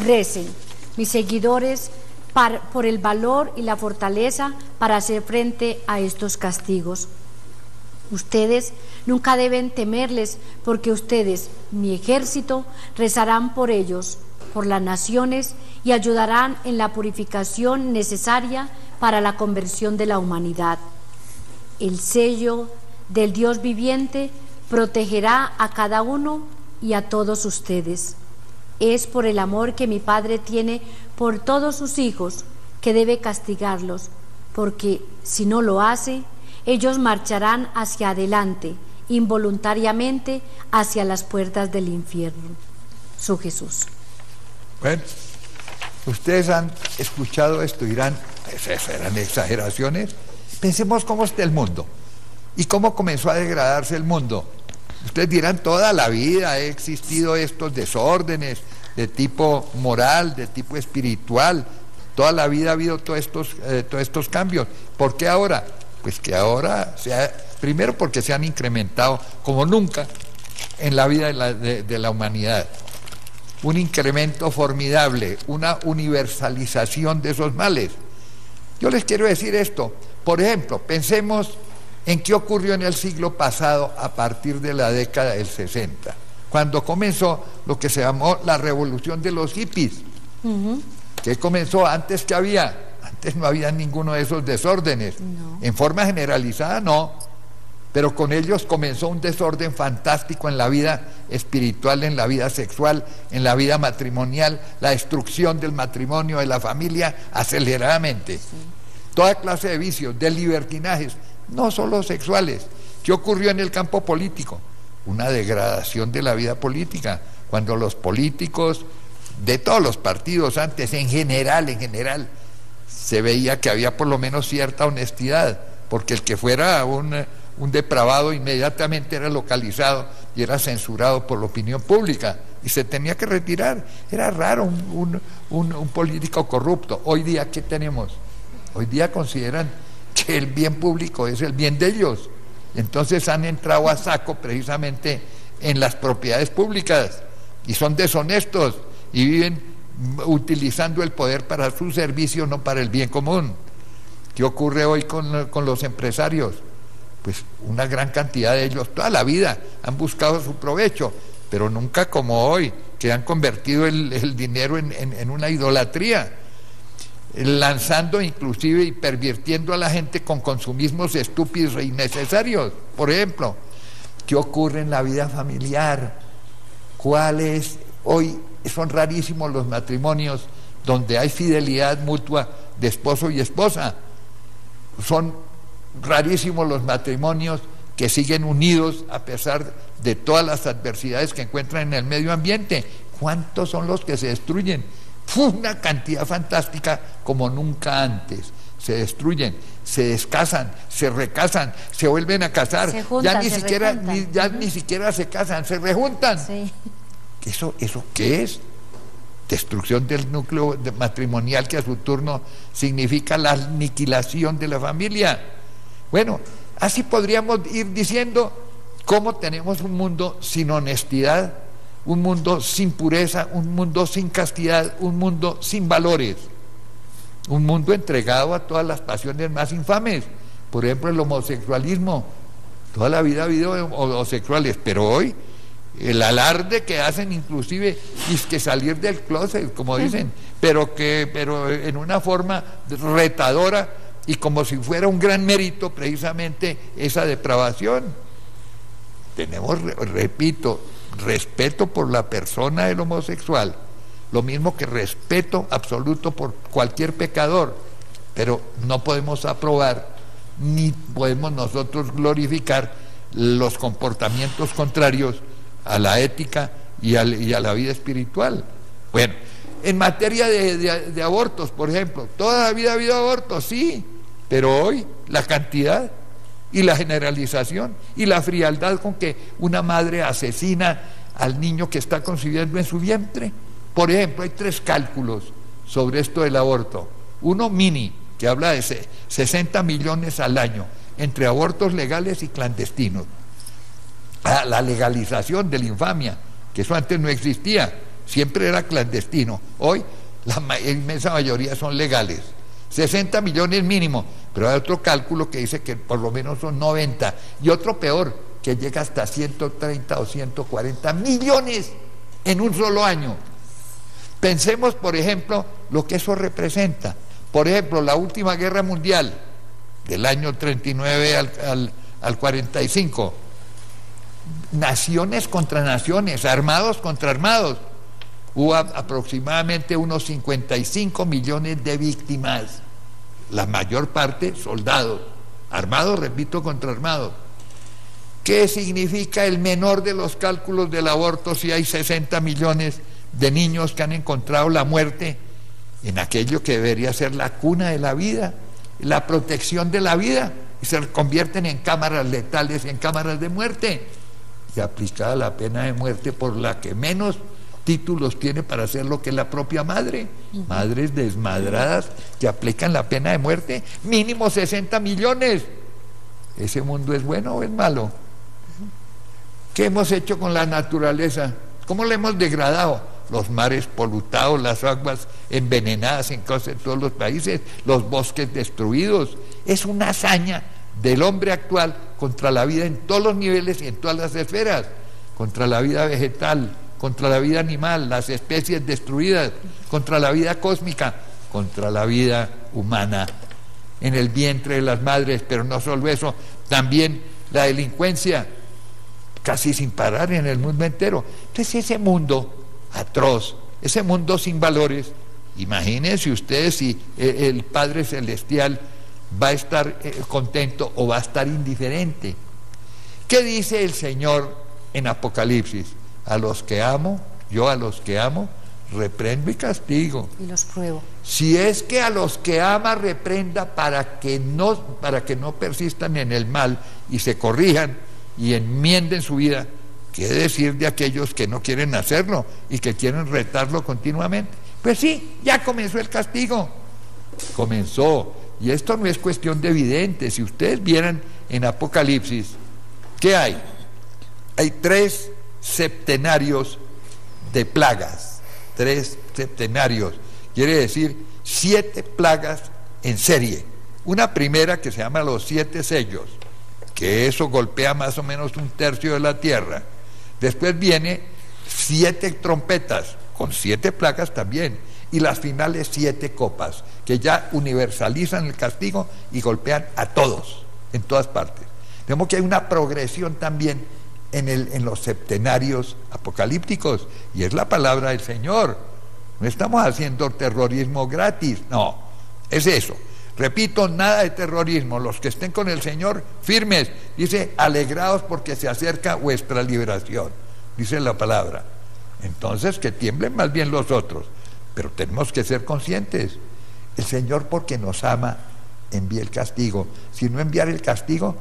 Recen, mis seguidores, por el valor y la fortaleza para hacer frente a estos castigos. Ustedes nunca deben temerles, porque ustedes, mi ejército, rezarán por ellos, por las naciones, y ayudarán en la purificación necesaria para la conversión de la humanidad. El sello del Dios viviente protegerá a cada uno y a todos ustedes. Es por el amor que mi Padre tiene por todos sus hijos que debe castigarlos, porque si no lo hace, ellos marcharán hacia adelante, involuntariamente, hacia las puertas del infierno. Su Jesús. Bueno, ustedes han escuchado esto y dirán, ¿esas eran exageraciones? Pensemos cómo está el mundo y cómo comenzó a degradarse el mundo. Ustedes dirán, toda la vida ha existido estos desórdenes de tipo moral, de tipo espiritual, toda la vida ha habido todos estos cambios. ¿Por qué ahora? Pues que ahora, primero porque se han incrementado como nunca en la vida de la humanidad. Un incremento formidable, una universalización de esos males. Yo les quiero decir esto, por ejemplo, pensemos en qué ocurrió en el siglo pasado a partir de la década del 60, cuando comenzó lo que se llamó la revolución de los hippies. ¿Qué comenzó? Antes no había ninguno de esos desórdenes. No. En forma generalizada no, pero con ellos comenzó un desorden fantástico en la vida espiritual, en la vida sexual, en la vida matrimonial, la destrucción del matrimonio, de la familia, aceleradamente. Toda clase de vicios, de libertinajes, no solo sexuales. ¿Qué ocurrió en el campo político? Una degradación de la vida política, cuando los políticos de todos los partidos antes, en general, se veía que había por lo menos cierta honestidad, porque el que fuera un depravado inmediatamente era localizado y era censurado por la opinión pública y se tenía que retirar. Era raro un político corrupto. Hoy día, ¿qué tenemos? Hoy día consideran que el bien público es el bien de ellos. Entonces han entrado a saco precisamente en las propiedades públicas y son deshonestos y viven utilizando el poder para su servicio, no para el bien común. ¿Qué ocurre hoy con los empresarios? Pues una gran cantidad de ellos toda la vida han buscado su provecho, pero nunca como hoy, que han convertido el dinero en una idolatría, lanzando inclusive y pervirtiendo a la gente con consumismos estúpidos e innecesarios. Por ejemplo, ¿qué ocurre en la vida familiar? Hoy son rarísimos los matrimonios donde hay fidelidad mutua de esposo y esposa. Son rarísimos los matrimonios que siguen unidos a pesar de todas las adversidades que encuentran en el medio ambiente. ¿Cuántos son los que se destruyen? Una cantidad fantástica como nunca antes. Se destruyen, se descasan, se recasan, se vuelven a casar, se juntan, ya ni siquiera se casan, se rejuntan. Sí. ¿Eso qué es? Destrucción del núcleo matrimonial, que a su turno significa la aniquilación de la familia. Bueno, así podríamos ir diciendo cómo tenemos un mundo sin honestidad, un mundo sin pureza, un mundo sin castidad, un mundo sin valores, un mundo entregado a todas las pasiones más infames. Por ejemplo, el homosexualismo. Toda la vida ha habido homosexuales, pero hoy el alarde que hacen, inclusive, es que salir del closet, como dicen, pero en una forma retadora y como si fuera un gran mérito precisamente esa depravación. Tenemos, repito, respeto por la persona del homosexual, lo mismo que respeto absoluto por cualquier pecador, pero no podemos aprobar ni podemos nosotros glorificar los comportamientos contrarios a la ética y a la vida espiritual. Bueno, en materia de abortos, por ejemplo, toda la vida ha habido abortos, sí, pero hoy la cantidad y la generalización y la frialdad con que una madre asesina al niño que está concibiendo en su vientre. Por ejemplo, hay 3 cálculos sobre esto del aborto. Uno mini, que habla de 60 millones al año entre abortos legales y clandestinos. La legalización de la infamia, que eso antes no existía, siempre era clandestino. Hoy la inmensa mayoría son legales. 60 millones mínimo, pero hay otro cálculo que dice que por lo menos son 90, y otro peor, que llega hasta 130 o 140 millones en un solo año. Pensemos, por ejemplo, lo que eso representa. Por ejemplo, la última guerra mundial, del año 39 al 45, naciones contra naciones, armados contra armados. Hubo aproximadamente unos 55 millones de víctimas, la mayor parte soldados, armados, repito, contra armados. ¿Qué significa el menor de los cálculos del aborto si hay 60 millones de niños que han encontrado la muerte en aquello que debería ser la cuna de la vida, la protección de la vida, y se convierten en cámaras letales, en cámaras de muerte, y aplicada la pena de muerte por la que menos títulos tiene para hacer lo que es la propia madre? Madres desmadradas que aplican la pena de muerte, mínimo 60 millones. ¿Ese mundo es bueno o es malo? ¿Qué hemos hecho con la naturaleza? ¿Cómo la hemos degradado? Los mares polutados, las aguas envenenadas en casi todos los países, los bosques destruidos. Es una hazaña del hombre actual contra la vida en todos los niveles y en todas las esferas, contra la vida vegetal, contra la vida animal, las especies destruidas, contra la vida cósmica, contra la vida humana en el vientre de las madres. Pero no solo eso, también la delincuencia casi sin parar en el mundo entero. Entonces ese mundo atroz, ese mundo sin valores, imagínense ustedes si el Padre Celestial va a estar contento o va a estar indiferente. ¿Qué dice el Señor en Apocalipsis? A los que amo, yo a los que amo, reprendo y castigo. Y los pruebo. Si es que a los que ama reprenda para que no persistan en el mal y se corrijan y enmienden su vida, ¿qué decir de aquellos que no quieren hacerlo y que quieren retarlo continuamente? Pues sí, ya comenzó el castigo. Comenzó. Y esto no es cuestión de videntes. Si ustedes vieran en Apocalipsis, ¿qué hay? Hay 3 septenarios de plagas. 3 septenarios. Quiere decir 7 plagas en serie. Una primera que se llama los 7 sellos, que eso golpea más o menos 1/3 de la tierra. Después viene 7 trompetas, con 7 plagas también, y las finales 7 copas, que ya universalizan el castigo y golpean a todos, en todas partes. Vemos que hay una progresión también en los septenarios apocalípticos, y es la palabra del Señor. No estamos haciendo terrorismo gratis, no, es eso. Repito, nada de terrorismo. Los que estén con el Señor, firmes. Dice, alegraos porque se acerca vuestra liberación, dice la palabra. Entonces, que tiemblen más bien los otros. Pero tenemos que ser conscientes. El Señor, porque nos ama, envía el castigo. Si no enviara el castigo,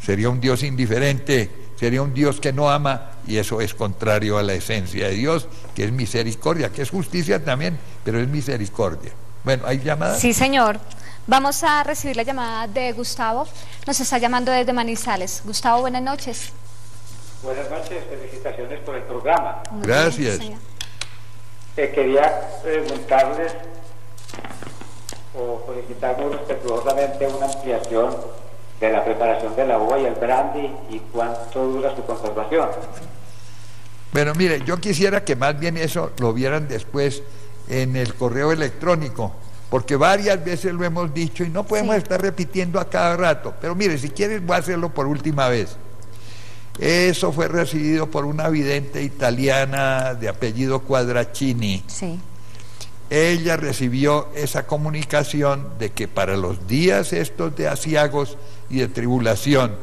sería un Dios indiferente, sería un Dios que no ama, y eso es contrario a la esencia de Dios, que es misericordia, que es justicia también, pero es misericordia. Bueno, ¿hay llamadas? Sí, señor. Vamos a recibir la llamada de Gustavo. Nos está llamando desde Manizales. Gustavo, buenas noches. Buenas noches, felicitaciones por el programa. Gracias. Quería preguntarles o solicitarnos respetuosamente una ampliación de la preparación de la uva y el brandy y cuánto dura su conservación. Bueno, mire, yo quisiera que más bien eso lo vieran después en el correo electrónico, porque varias veces lo hemos dicho y no podemos estar repitiendo a cada rato. Pero mire, si quieres voy a hacerlo por última vez. Eso fue recibido por una vidente italiana de apellido Quadraccini. Sí. Ella recibió esa comunicación de que para los días estos de aciagos y de tribulación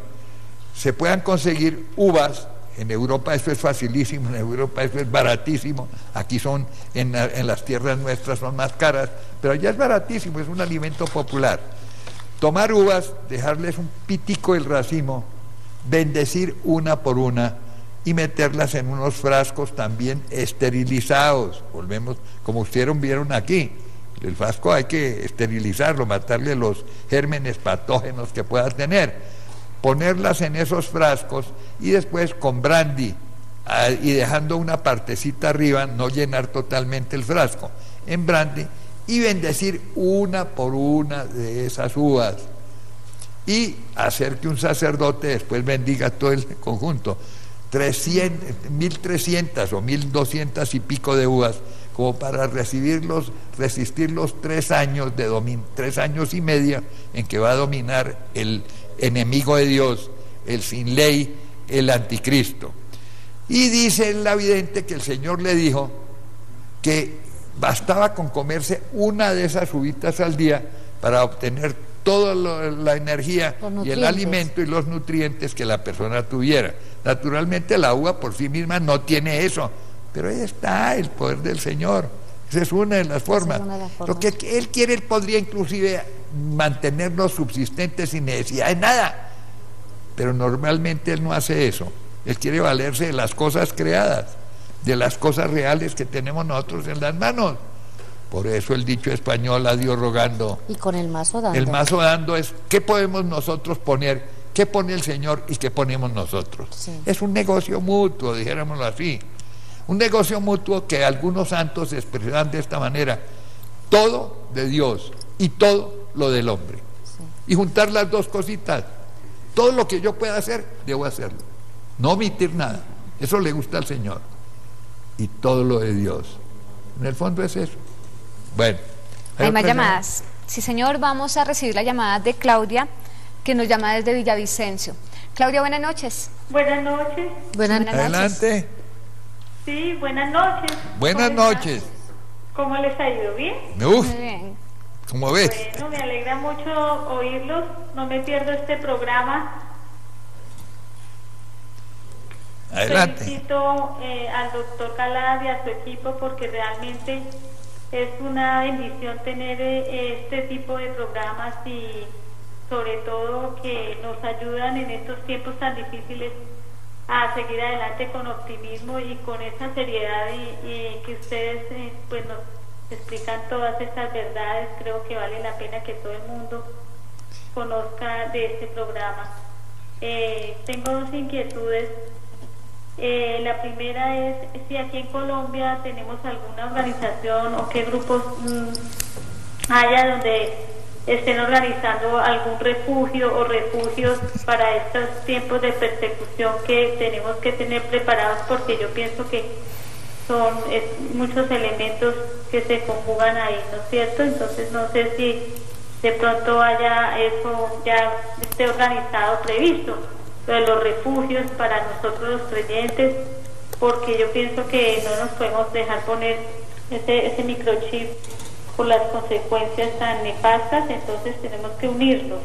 se puedan conseguir uvas. En Europa eso es facilísimo, en Europa eso es baratísimo. Aquí son, en las tierras nuestras son más caras, pero allá es baratísimo, es un alimento popular. Tomar uvas, dejarles un pitico el racimo, bendecir una por una y meterlas en unos frascos también esterilizados. Volvemos, como ustedes vieron aquí, el frasco hay que esterilizarlo, matarle los gérmenes patógenos que pueda tener, ponerlas en esos frascos y después con brandy y dejando una partecita arriba, no llenar totalmente el frasco, en brandy, y bendecir una por una de esas uvas y hacer que un sacerdote después bendiga todo el conjunto. 1.300 o 1.200 y pico de uvas, como para resistir los 3 años 3 años y medio en que va a dominar el enemigo de Dios, el sin ley, el anticristo. Y dice la vidente que el Señor le dijo que bastaba con comerse una de esas uvitas al día para obtener toda la energía y el alimento y los nutrientes que la persona tuviera. Naturalmente la uva por sí misma no tiene eso, pero ahí está el poder del Señor. Esa es una de las formas. Lo que Él quiere, Él podría inclusive mantenernos subsistentes sin necesidad de nada, pero normalmente Él no hace eso. Él quiere valerse de las cosas creadas, de las cosas reales que tenemos nosotros en las manos. Por eso el dicho español, a Dios rogando. Y con el mazo dando. El mazo dando es, ¿qué podemos nosotros poner? ¿Qué pone el Señor y qué ponemos nosotros? Sí. Es un negocio mutuo, dijéramoslo así. Un negocio mutuo que algunos santos expresan de esta manera: todo de Dios y todo lo del hombre. Sí. Y juntar las dos cositas. Todo lo que yo pueda hacer, debo hacerlo. No omitir nada. Eso le gusta al Señor. Y todo lo de Dios. En el fondo es eso. Bueno. ¿Hay más llamadas? Sí, señor, vamos a recibir la llamada de Claudia, que nos llama desde Villavicencio. Claudia, buenas noches. Buenas noches. Buenas noches. Adelante. Sí, buenas noches. Buenas noches. ¿Cómo les ha ido? ¿Bien? Uf, Muy bien. ¿cómo ves? Bueno, me alegra mucho oírlos. No me pierdo este programa. Adelante. Felicito al doctor Galad y a su equipo porque realmente es una bendición tener este tipo de programas y sobre todo que nos ayudan en estos tiempos tan difíciles a seguir adelante con optimismo y con esa seriedad y que ustedes pues nos explican todas estas verdades. Creo que vale la pena que todo el mundo conozca de este programa. Tengo dos inquietudes. La primera es si aquí en Colombia tenemos alguna organización o qué grupos haya donde estén organizando algún refugio o refugios para estos tiempos de persecución que tenemos que tener preparados, porque yo pienso que son muchos elementos que se conjugan ahí, ¿no es cierto? Entonces no sé si de pronto haya eso ya esté organizado, previsto, de los refugios para nosotros los creyentes, porque yo pienso que no nos podemos dejar poner ese microchip por las consecuencias tan nefastas, entonces tenemos que unirnos.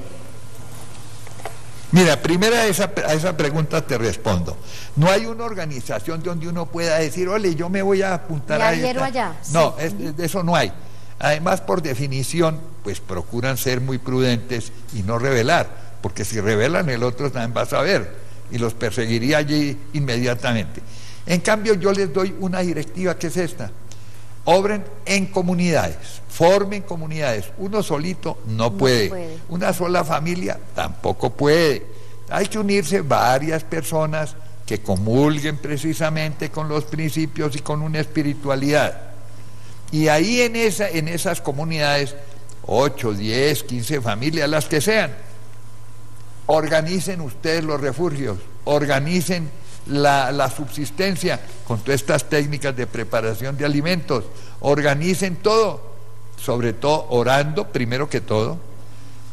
Mira, primero a esa pregunta te respondo. No hay una organización donde uno pueda decir, ole, yo me voy a apuntar a esta. Allá. No, de eso no hay. Además, por definición, pues procuran ser muy prudentes y no revelar, porque si revelan el otro también va a saber y los perseguiría allí inmediatamente. En cambio, yo les doy una directiva que es esta: obren en comunidades, formen comunidades. Uno solito no puede. Una sola familia tampoco puede. Hay que unirse varias personas que comulguen precisamente con los principios y con una espiritualidad. Y ahí en esas comunidades, 8, 10, 15 familias, las que sean, organicen ustedes los refugios, organicen la subsistencia con todas estas técnicas de preparación de alimentos, organicen todo, sobre todo orando primero que todo,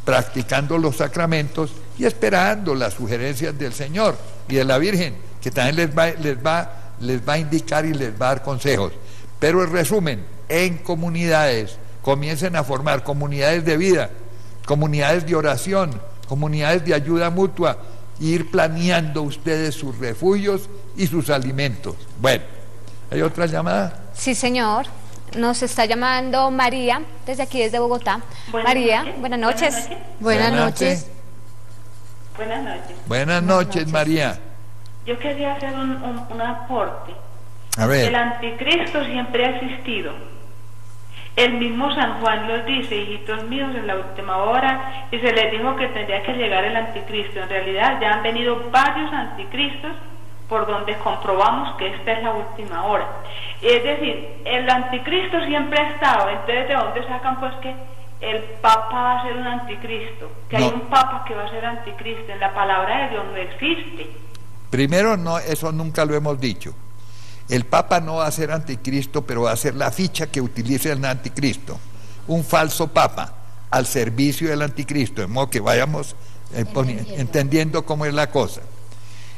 practicando los sacramentos y esperando las sugerencias del Señor y de la Virgen, que también les va a indicar y les va a dar consejos. Pero en resumen, en comunidades, comiencen a formar comunidades de vida, comunidades de oración, comunidades de ayuda mutua, ir planeando ustedes sus refugios y sus alimentos. Bueno, ¿hay otra llamada? Sí, señor. Nos está llamando María, desde aquí, desde Bogotá. María, buenas noches. Buenas noches. Buenas noches. Buenas noches, María. Yo quería hacer un aporte. A ver. El anticristo siempre ha existido. El mismo San Juan los dice, hijitos míos, en la última hora, y se les dijo que tendría que llegar el anticristo. En realidad ya han venido varios anticristos por donde comprobamos que esta es la última hora. Es decir, el anticristo siempre ha estado. Entonces, ¿de dónde sacan pues que el Papa va a ser un anticristo? Que no. Hay un Papa que va a ser anticristo. En la palabra de Dios no existe. Primero, no, eso nunca lo hemos dicho. El Papa no va a ser anticristo, pero va a ser la ficha que utilice el anticristo. Un falso Papa al servicio del anticristo, de modo que vayamos entendiendo cómo es la cosa.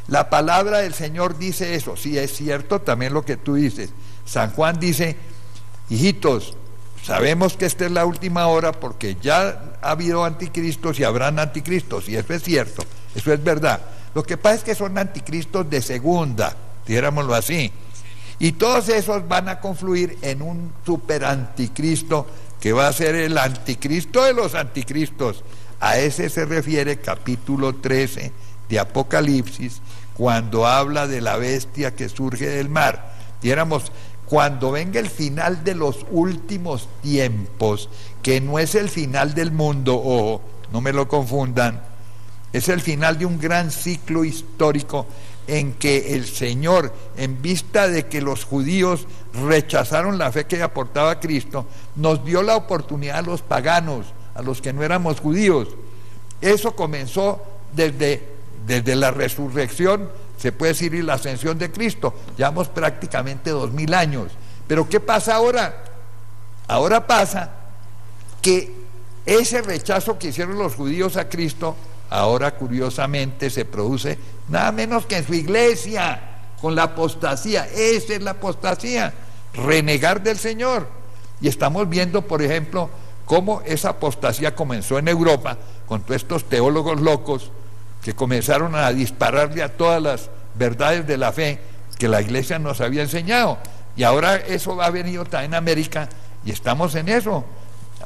La palabra del Señor dice eso, sí es cierto también lo que tú dices. San Juan dice, hijitos, sabemos que esta es la última hora porque ya ha habido anticristos y habrán anticristos, y eso es cierto, eso es verdad. Lo que pasa es que son anticristos de segunda, dijéramoslo así. Y todos esos van a confluir en un super anticristo que va a ser el anticristo de los anticristos. A ese se refiere capítulo 13 de Apocalipsis, cuando habla de la bestia que surge del mar. Dijéramos, cuando venga el final de los últimos tiempos, que no es el final del mundo, ojo, no me lo confundan, es el final de un gran ciclo histórico en que el Señor, en vista de que los judíos rechazaron la fe que aportaba Cristo, nos dio la oportunidad a los paganos, a los que no éramos judíos. Eso comenzó desde la resurrección, se puede decir, y la ascensión de Cristo. Llevamos prácticamente 2000 años. Pero ¿qué pasa ahora? Ahora pasa que ese rechazo que hicieron los judíos a Cristo, ahora curiosamente se produce nada menos que en su iglesia, con la apostasía. Esa es la apostasía, renegar del Señor. Y estamos viendo, por ejemplo, cómo esa apostasía comenzó en Europa, con todos estos teólogos locos que comenzaron a dispararle a todas las verdades de la fe que la iglesia nos había enseñado. Y ahora eso ha venido también a América y estamos en eso.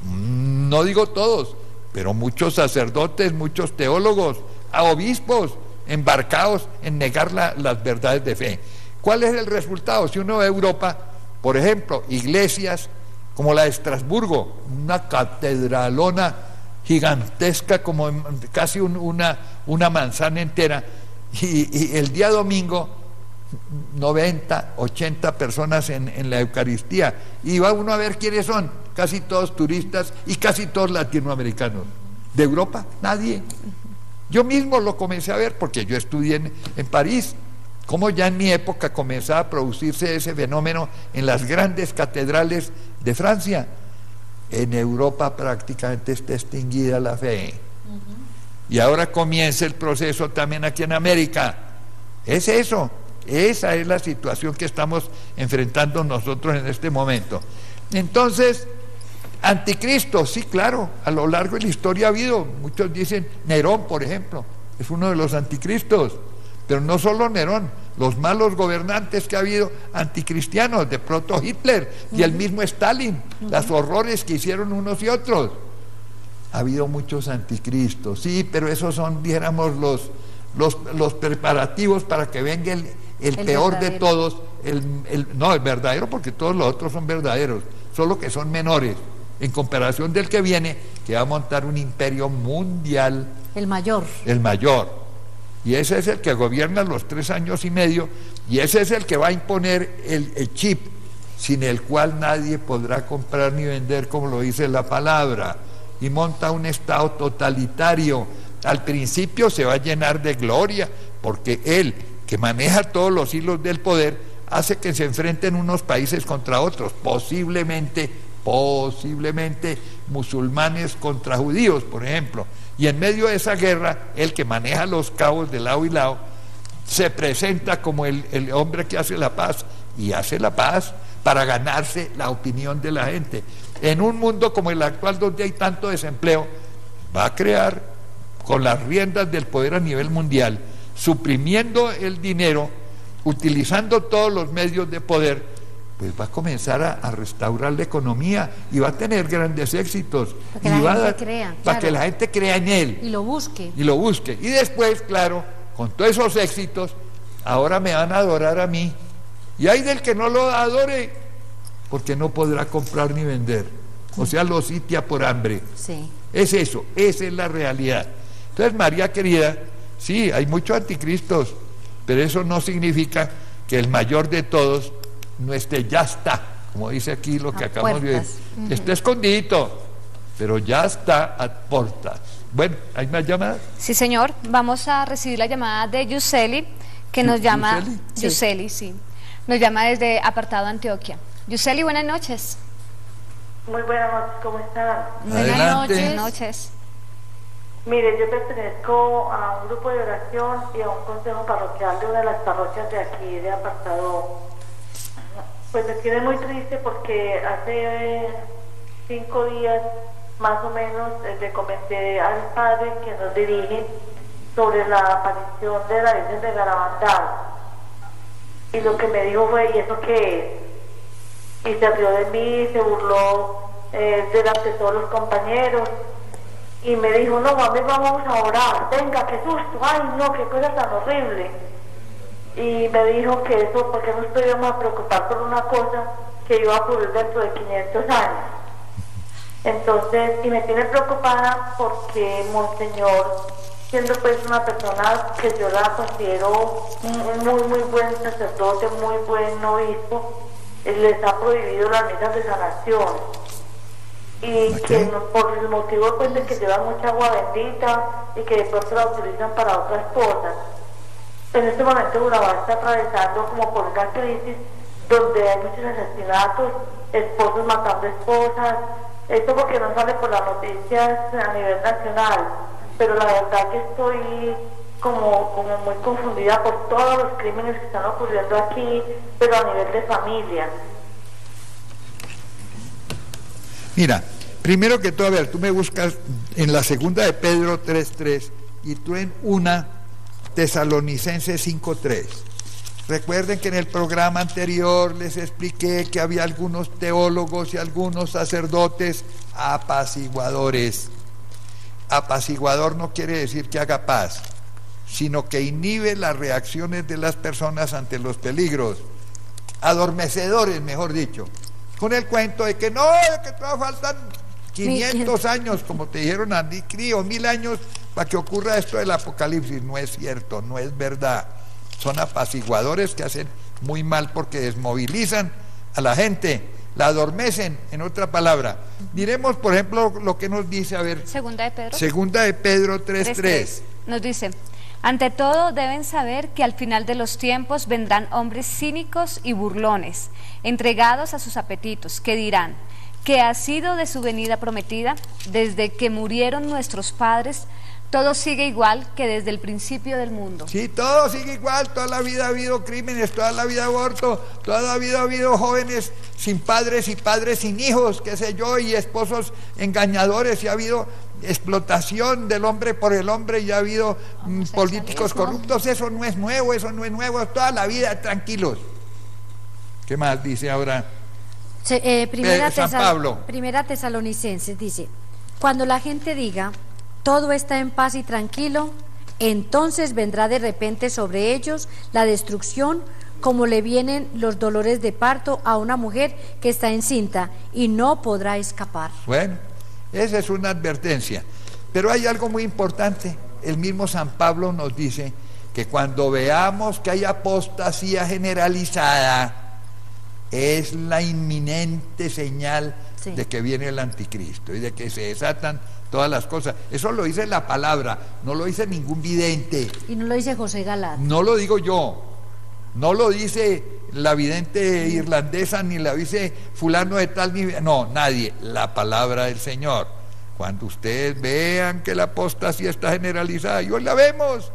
No digo todos, pero muchos sacerdotes, muchos teólogos, obispos embarcados en negar las verdades de fe. ¿Cuál es el resultado? Si uno ve Europa, por ejemplo, iglesias como la de Estrasburgo, una catedralona gigantesca, como casi una manzana entera, y el día domingo 90, 80 personas en la Eucaristía, y va uno a ver quiénes son, casi todos turistas y casi todos latinoamericanos. De Europa, nadie. Yo mismo lo comencé a ver porque yo estudié en París, como ya en mi época comenzaba a producirse ese fenómeno en las grandes catedrales de Francia. En Europa prácticamente está extinguida la fe. Y ahora comienza el proceso también aquí en América. Es eso, esa es la situación que estamos enfrentando nosotros en este momento. Entonces, anticristo, sí, claro, a lo largo de la historia ha habido, muchos dicen Nerón, por ejemplo, es uno de los anticristos, pero no solo Nerón, los malos gobernantes que ha habido anticristianos, de pronto Hitler y el mismo Stalin, los horrores que hicieron unos y otros. Ha habido muchos anticristos, sí, pero esos son, dijéramos, los preparativos para que venga el peor verdadero de todos, no, el verdadero, porque todos los otros son verdaderos, solo que son menores en comparación del que viene, que va a montar un imperio mundial. El mayor. El mayor. Y ese es el que gobierna los 3 años y medio, y ese es el que va a imponer el chip, sin el cual nadie podrá comprar ni vender, como lo dice la palabra, y monta un estado totalitario. Al principio se va a llenar de gloria, porque él, que maneja todos los hilos del poder, hace que se enfrenten unos países contra otros, posiblemente musulmanes contra judíos, por ejemplo. Y en medio de esa guerra, el que maneja los cabos de lado y lado, se presenta como el hombre que hace la paz, y hace la paz para ganarse la opinión de la gente. En un mundo como el actual, donde hay tanto desempleo, va a crear, con las riendas del poder a nivel mundial, suprimiendo el dinero, utilizando todos los medios de poder, pues va a comenzar a restaurar la economía y va a tener grandes éxitos. Para que la gente crea en él. Y lo busque. Y después, claro, con todos esos éxitos, ahora me van a adorar a mí. Y hay del que no lo adore, porque no podrá comprar ni vender. O sea, lo sitia por hambre. Sí. Es eso, esa es la realidad. Entonces, María querida, sí, hay muchos anticristos, pero eso no significa que el mayor de todos no esté, ya está, como dice aquí lo que acabamos de ver. Está escondidito, pero ya está a puertas. Bueno, ¿hay más llamadas? Sí, señor, vamos a recibir la llamada de Yuseli, que nos llama. Yuseli, sí. Nos llama desde Apartado, Antioquia. Yuseli, buenas noches. Muy buenas noches, ¿cómo están? Buenas noches. Mire, yo pertenezco a un grupo de oración y a un consejo parroquial de una de las parroquias de aquí, de Apartado. Pues me tiene muy triste porque hace 5 días, más o menos, le comenté al padre que nos dirige sobre la aparición de la Virgen de Garabandal. Y lo que me dijo fue, ¿y eso qué es? Y se rió de mí, se burló delante de todos los compañeros. Y me dijo, no, mami, vamos a orar. Venga, qué susto, ay, no, qué cosa tan horrible. Y me dijo que eso, porque no nos íbamos a preocupar por una cosa que iba a ocurrir dentro de 500 años. Entonces, y me tiene preocupada porque Monseñor, siendo pues una persona que yo la considero un muy buen sacerdote, muy buen obispo, les ha prohibido las misas de sanación. Y que por el motivo pues de que llevan mucha agua bendita y que de pronto la utilizan para otras cosas. En este momento Urabá está atravesando como por una crisis donde hay muchos asesinatos, esposos matando esposas, esto porque no sale por las noticias a nivel nacional, pero la verdad que estoy como muy confundida por todos los crímenes que están ocurriendo aquí, pero a nivel de familia. Mira, primero que todo, a ver, tú me buscas en la segunda de Pedro 3:3 y tú en una Tesalonicenses 5:3. Recuerden que en el programa anterior les expliqué que había algunos teólogos y algunos sacerdotes apaciguadores. Apaciguador no quiere decir que haga paz, sino que inhibe las reacciones de las personas ante los peligros. Adormecedores, mejor dicho, con el cuento de que no, de que todavía faltan 500 años, como te dijeron a Nicri, o 1000 años para que ocurra esto del apocalipsis. No es cierto, no es verdad. Son apaciguadores que hacen muy mal porque desmovilizan a la gente, la adormecen, en otra palabra. Miremos, por ejemplo, lo que nos dice, a ver, Segunda de Pedro 3:3. Nos dice: ante todo deben saber que al final de los tiempos vendrán hombres cínicos y burlones, entregados a sus apetitos, que dirán: ¿qué ha sido de su venida prometida? Desde que murieron nuestros padres, todo sigue igual que desde el principio del mundo. Sí, todo sigue igual, toda la vida ha habido crímenes, toda la vida aborto, toda la vida ha habido jóvenes sin padres y padres sin hijos, qué sé yo, y esposos engañadores, y ha habido explotación del hombre por el hombre, y ha habido políticos corruptos. Eso no es nuevo, toda la vida tranquilos. ¿Qué más dice ahora? San Pablo. Primera Tesalonicenses dice: cuando la gente diga todo está en paz y tranquilo, entonces vendrá de repente sobre ellos la destrucción, como le vienen los dolores de parto a una mujer que está encinta y no podrá escapar. Bueno, esa es una advertencia, pero hay algo muy importante. El mismo San Pablo nos dice que cuando veamos que hay apostasía generalizada, es la inminente señal de que viene el anticristo y de que se desatan todas las cosas. Eso lo dice la palabra, no lo dice ningún vidente. Y no lo dice José Galat. No lo digo yo, no lo dice la vidente irlandesa, ni la dice fulano de tal, ni no, nadie. La palabra del Señor. Cuando ustedes vean que la apostasía está generalizada, y hoy la vemos,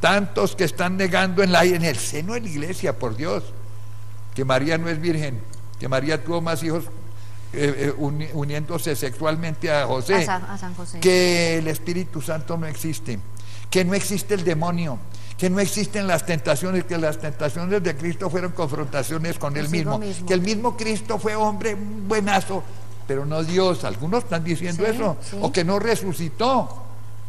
tantos que están negando en el seno de la iglesia, por Dios, que María no es virgen, que María tuvo más hijos uniéndose sexualmente a José, a San José, que el Espíritu Santo no existe, que no existe el demonio, que no existen las tentaciones, que las tentaciones de Cristo fueron confrontaciones con él mismo, que el mismo Cristo fue hombre buenazo, pero no Dios. Algunos están diciendo eso, o que no resucitó,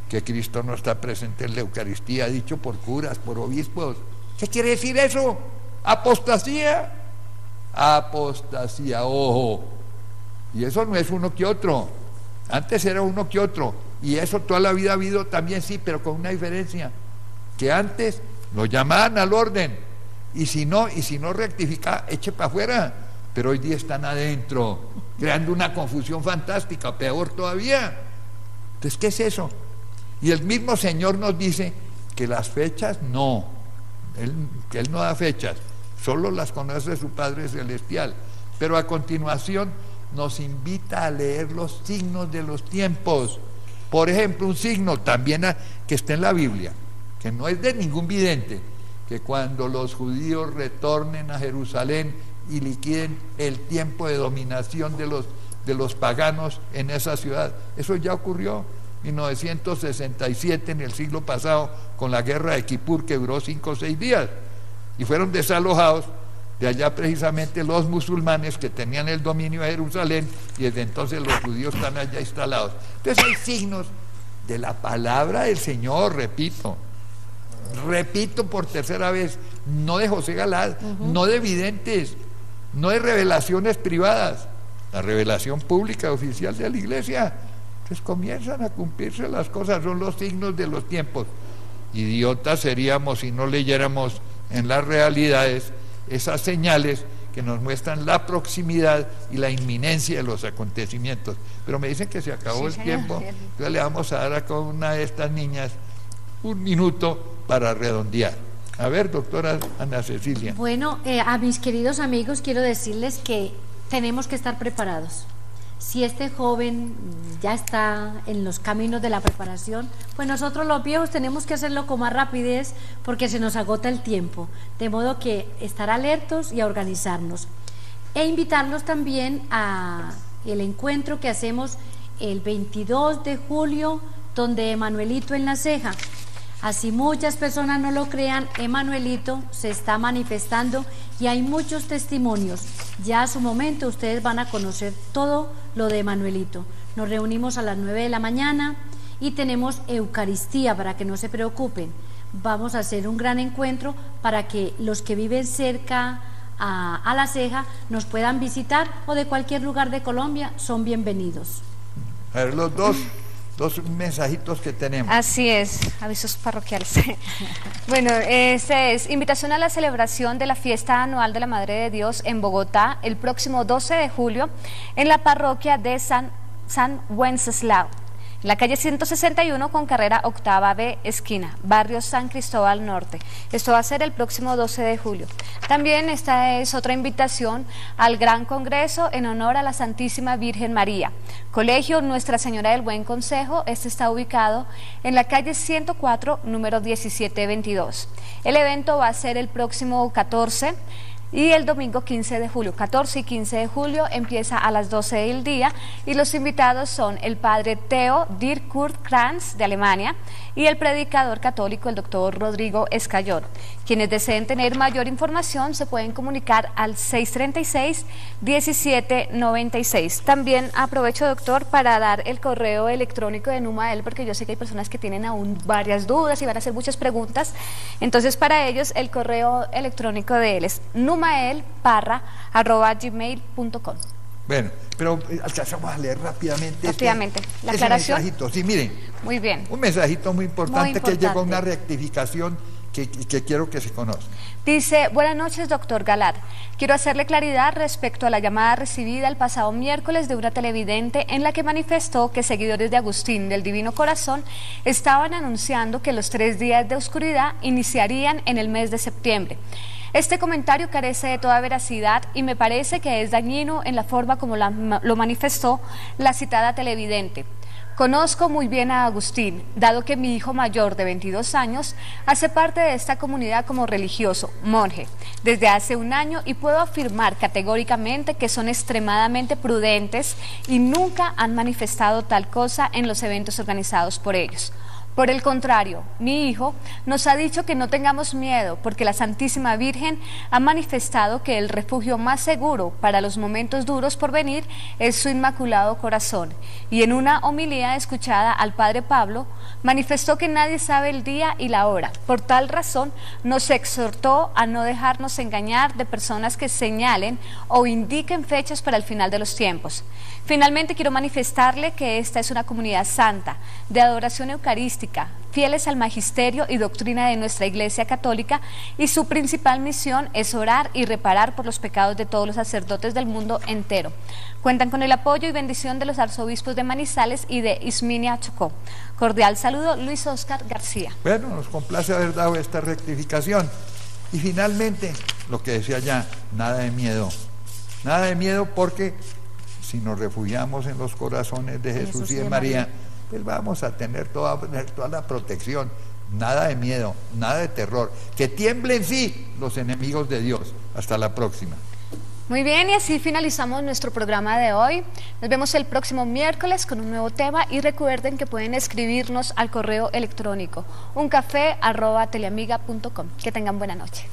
que Cristo no está presente en la Eucaristía, dicho por curas, por obispos. ¿Qué quiere decir eso? Apostasía, ojo. Y eso no es uno que otro. Antes era uno que otro, y eso toda la vida ha habido también, sí, pero con una diferencia, que antes lo llamaban al orden, y si no rectificaba, eche para afuera. Pero hoy día están adentro, creando una confusión fantástica, peor todavía. Entonces, ¿qué es eso? Y el mismo Señor nos dice que las fechas no, que Él no da fechas, solo las conoce su Padre Celestial. Pero a continuación nos invita a leer los signos de los tiempos. Por ejemplo, un signo también que está en la Biblia, que no es de ningún vidente, que cuando los judíos retornen a Jerusalén y liquiden el tiempo de dominación de los paganos en esa ciudad. Eso ya ocurrió en 1967, en el siglo pasado, con la guerra de Kipur, que duró 5 o 6 días, y fueron desalojados de allá precisamente los musulmanes que tenían el dominio de Jerusalén, y desde entonces los judíos están allá instalados. Entonces hay signos de la palabra del Señor, repito por tercera vez, no de José Galat, no de videntes, no de revelaciones privadas, la revelación pública oficial de la iglesia. Entonces comienzan a cumplirse las cosas, son los signos de los tiempos. Idiotas seríamos si no leyéramos en las realidades esas señales que nos muestran la proximidad y la inminencia de los acontecimientos. Pero me dicen que se acabó el tiempo, entonces le vamos a dar a una de estas niñas un minuto para redondear. A ver, doctora Ana Cecilia. Bueno, a mis queridos amigos quiero decirles que tenemos que estar preparados. Si este joven ya está en los caminos de la preparación, pues nosotros los viejos tenemos que hacerlo con más rapidez porque se nos agota el tiempo, de modo que estar alertos y a organizarnos. E invitarlos también a el encuentro que hacemos el 22 de julio, donde Emanuelito en la ceja. Así muchas personas no lo crean, Emanuelito se está manifestando y hay muchos testimonios. Ya a su momento ustedes van a conocer todo lo de Emanuelito. Nos reunimos a las 9 de la mañana y tenemos Eucaristía para que no se preocupen. Vamos a hacer un gran encuentro para que los que viven cerca a la ceja nos puedan visitar o de cualquier lugar de Colombia son bienvenidos. A ver, los dos mensajitos que tenemos. Así es, avisos parroquiales. Bueno, este es invitación a la celebración de la fiesta anual de la Madre de Dios en Bogotá el próximo 12 de julio en la parroquia de San Wenceslao, en la calle 161 con carrera octava B, esquina, barrio San Cristóbal Norte. Esto va a ser el próximo 12 de julio. También esta es otra invitación al Gran Congreso en honor a la Santísima Virgen María. Colegio Nuestra Señora del Buen Consejo, este está ubicado en la calle 104, número 1722. El evento va a ser el próximo 14 y el domingo 15 de julio, 14 y 15 de julio, empieza a las 12 del día y los invitados son el padre Theo Dirk Kurt Kranz de Alemania y el predicador católico el doctor Rodrigo Escayón. Quienes deseen tener mayor información se pueden comunicar al 636-1796. También aprovecho, doctor, para dar el correo electrónico de Numael, porque yo sé que hay personas que tienen aún varias dudas y van a hacer muchas preguntas. Entonces, para ellos, el correo electrónico de él es numaelparra@gmail.com. Bueno, pero alcanzamos a leer rápidamente. La aclaración. Mensajito. Sí, miren. Muy bien. Un mensajito muy importante que llegó a una rectificación que quiero que se conozca. Dice: buenas noches, doctor Galad. Quiero hacerle claridad respecto a la llamada recibida el pasado miércoles de una televidente en la que manifestó que seguidores de Agustín del Divino Corazón estaban anunciando que los 3 días de oscuridad iniciarían en el mes de septiembre. Este comentario carece de toda veracidad y me parece que es dañino en la forma como lo manifestó la citada televidente. Conozco muy bien a Agustín, dado que mi hijo mayor de 22 años hace parte de esta comunidad como religioso, monje, desde hace un año y puedo afirmar categóricamente que son extremadamente prudentes y nunca han manifestado tal cosa en los eventos organizados por ellos. Por el contrario, mi hijo nos ha dicho que no tengamos miedo porque la Santísima Virgen ha manifestado que el refugio más seguro para los momentos duros por venir es su Inmaculado Corazón. Y en una homilía escuchada al Padre Pablo, manifestó que nadie sabe el día y la hora. Por tal razón, nos exhortó a no dejarnos engañar de personas que señalen o indiquen fechas para el final de los tiempos. Finalmente, quiero manifestarle que esta es una comunidad santa, de adoración eucarística, fieles al magisterio y doctrina de nuestra Iglesia Católica, y su principal misión es orar y reparar por los pecados de todos los sacerdotes del mundo entero. Cuentan con el apoyo y bendición de los arzobispos de Manizales y de Isminia Chocó. Cordial saludo, Luis Óscar García. Bueno, nos complace haber dado esta rectificación. Y finalmente, lo que decía ya, nada de miedo porque si nos refugiamos en los corazones de Jesús y de María, pues vamos a tener toda la protección. Nada de miedo, nada de terror. Que tiemblen sí los enemigos de Dios. Hasta la próxima. Muy bien, y así finalizamos nuestro programa de hoy. Nos vemos el próximo miércoles con un nuevo tema y recuerden que pueden escribirnos al correo electrónico uncafé@teleamiga.com. Que tengan buena noche.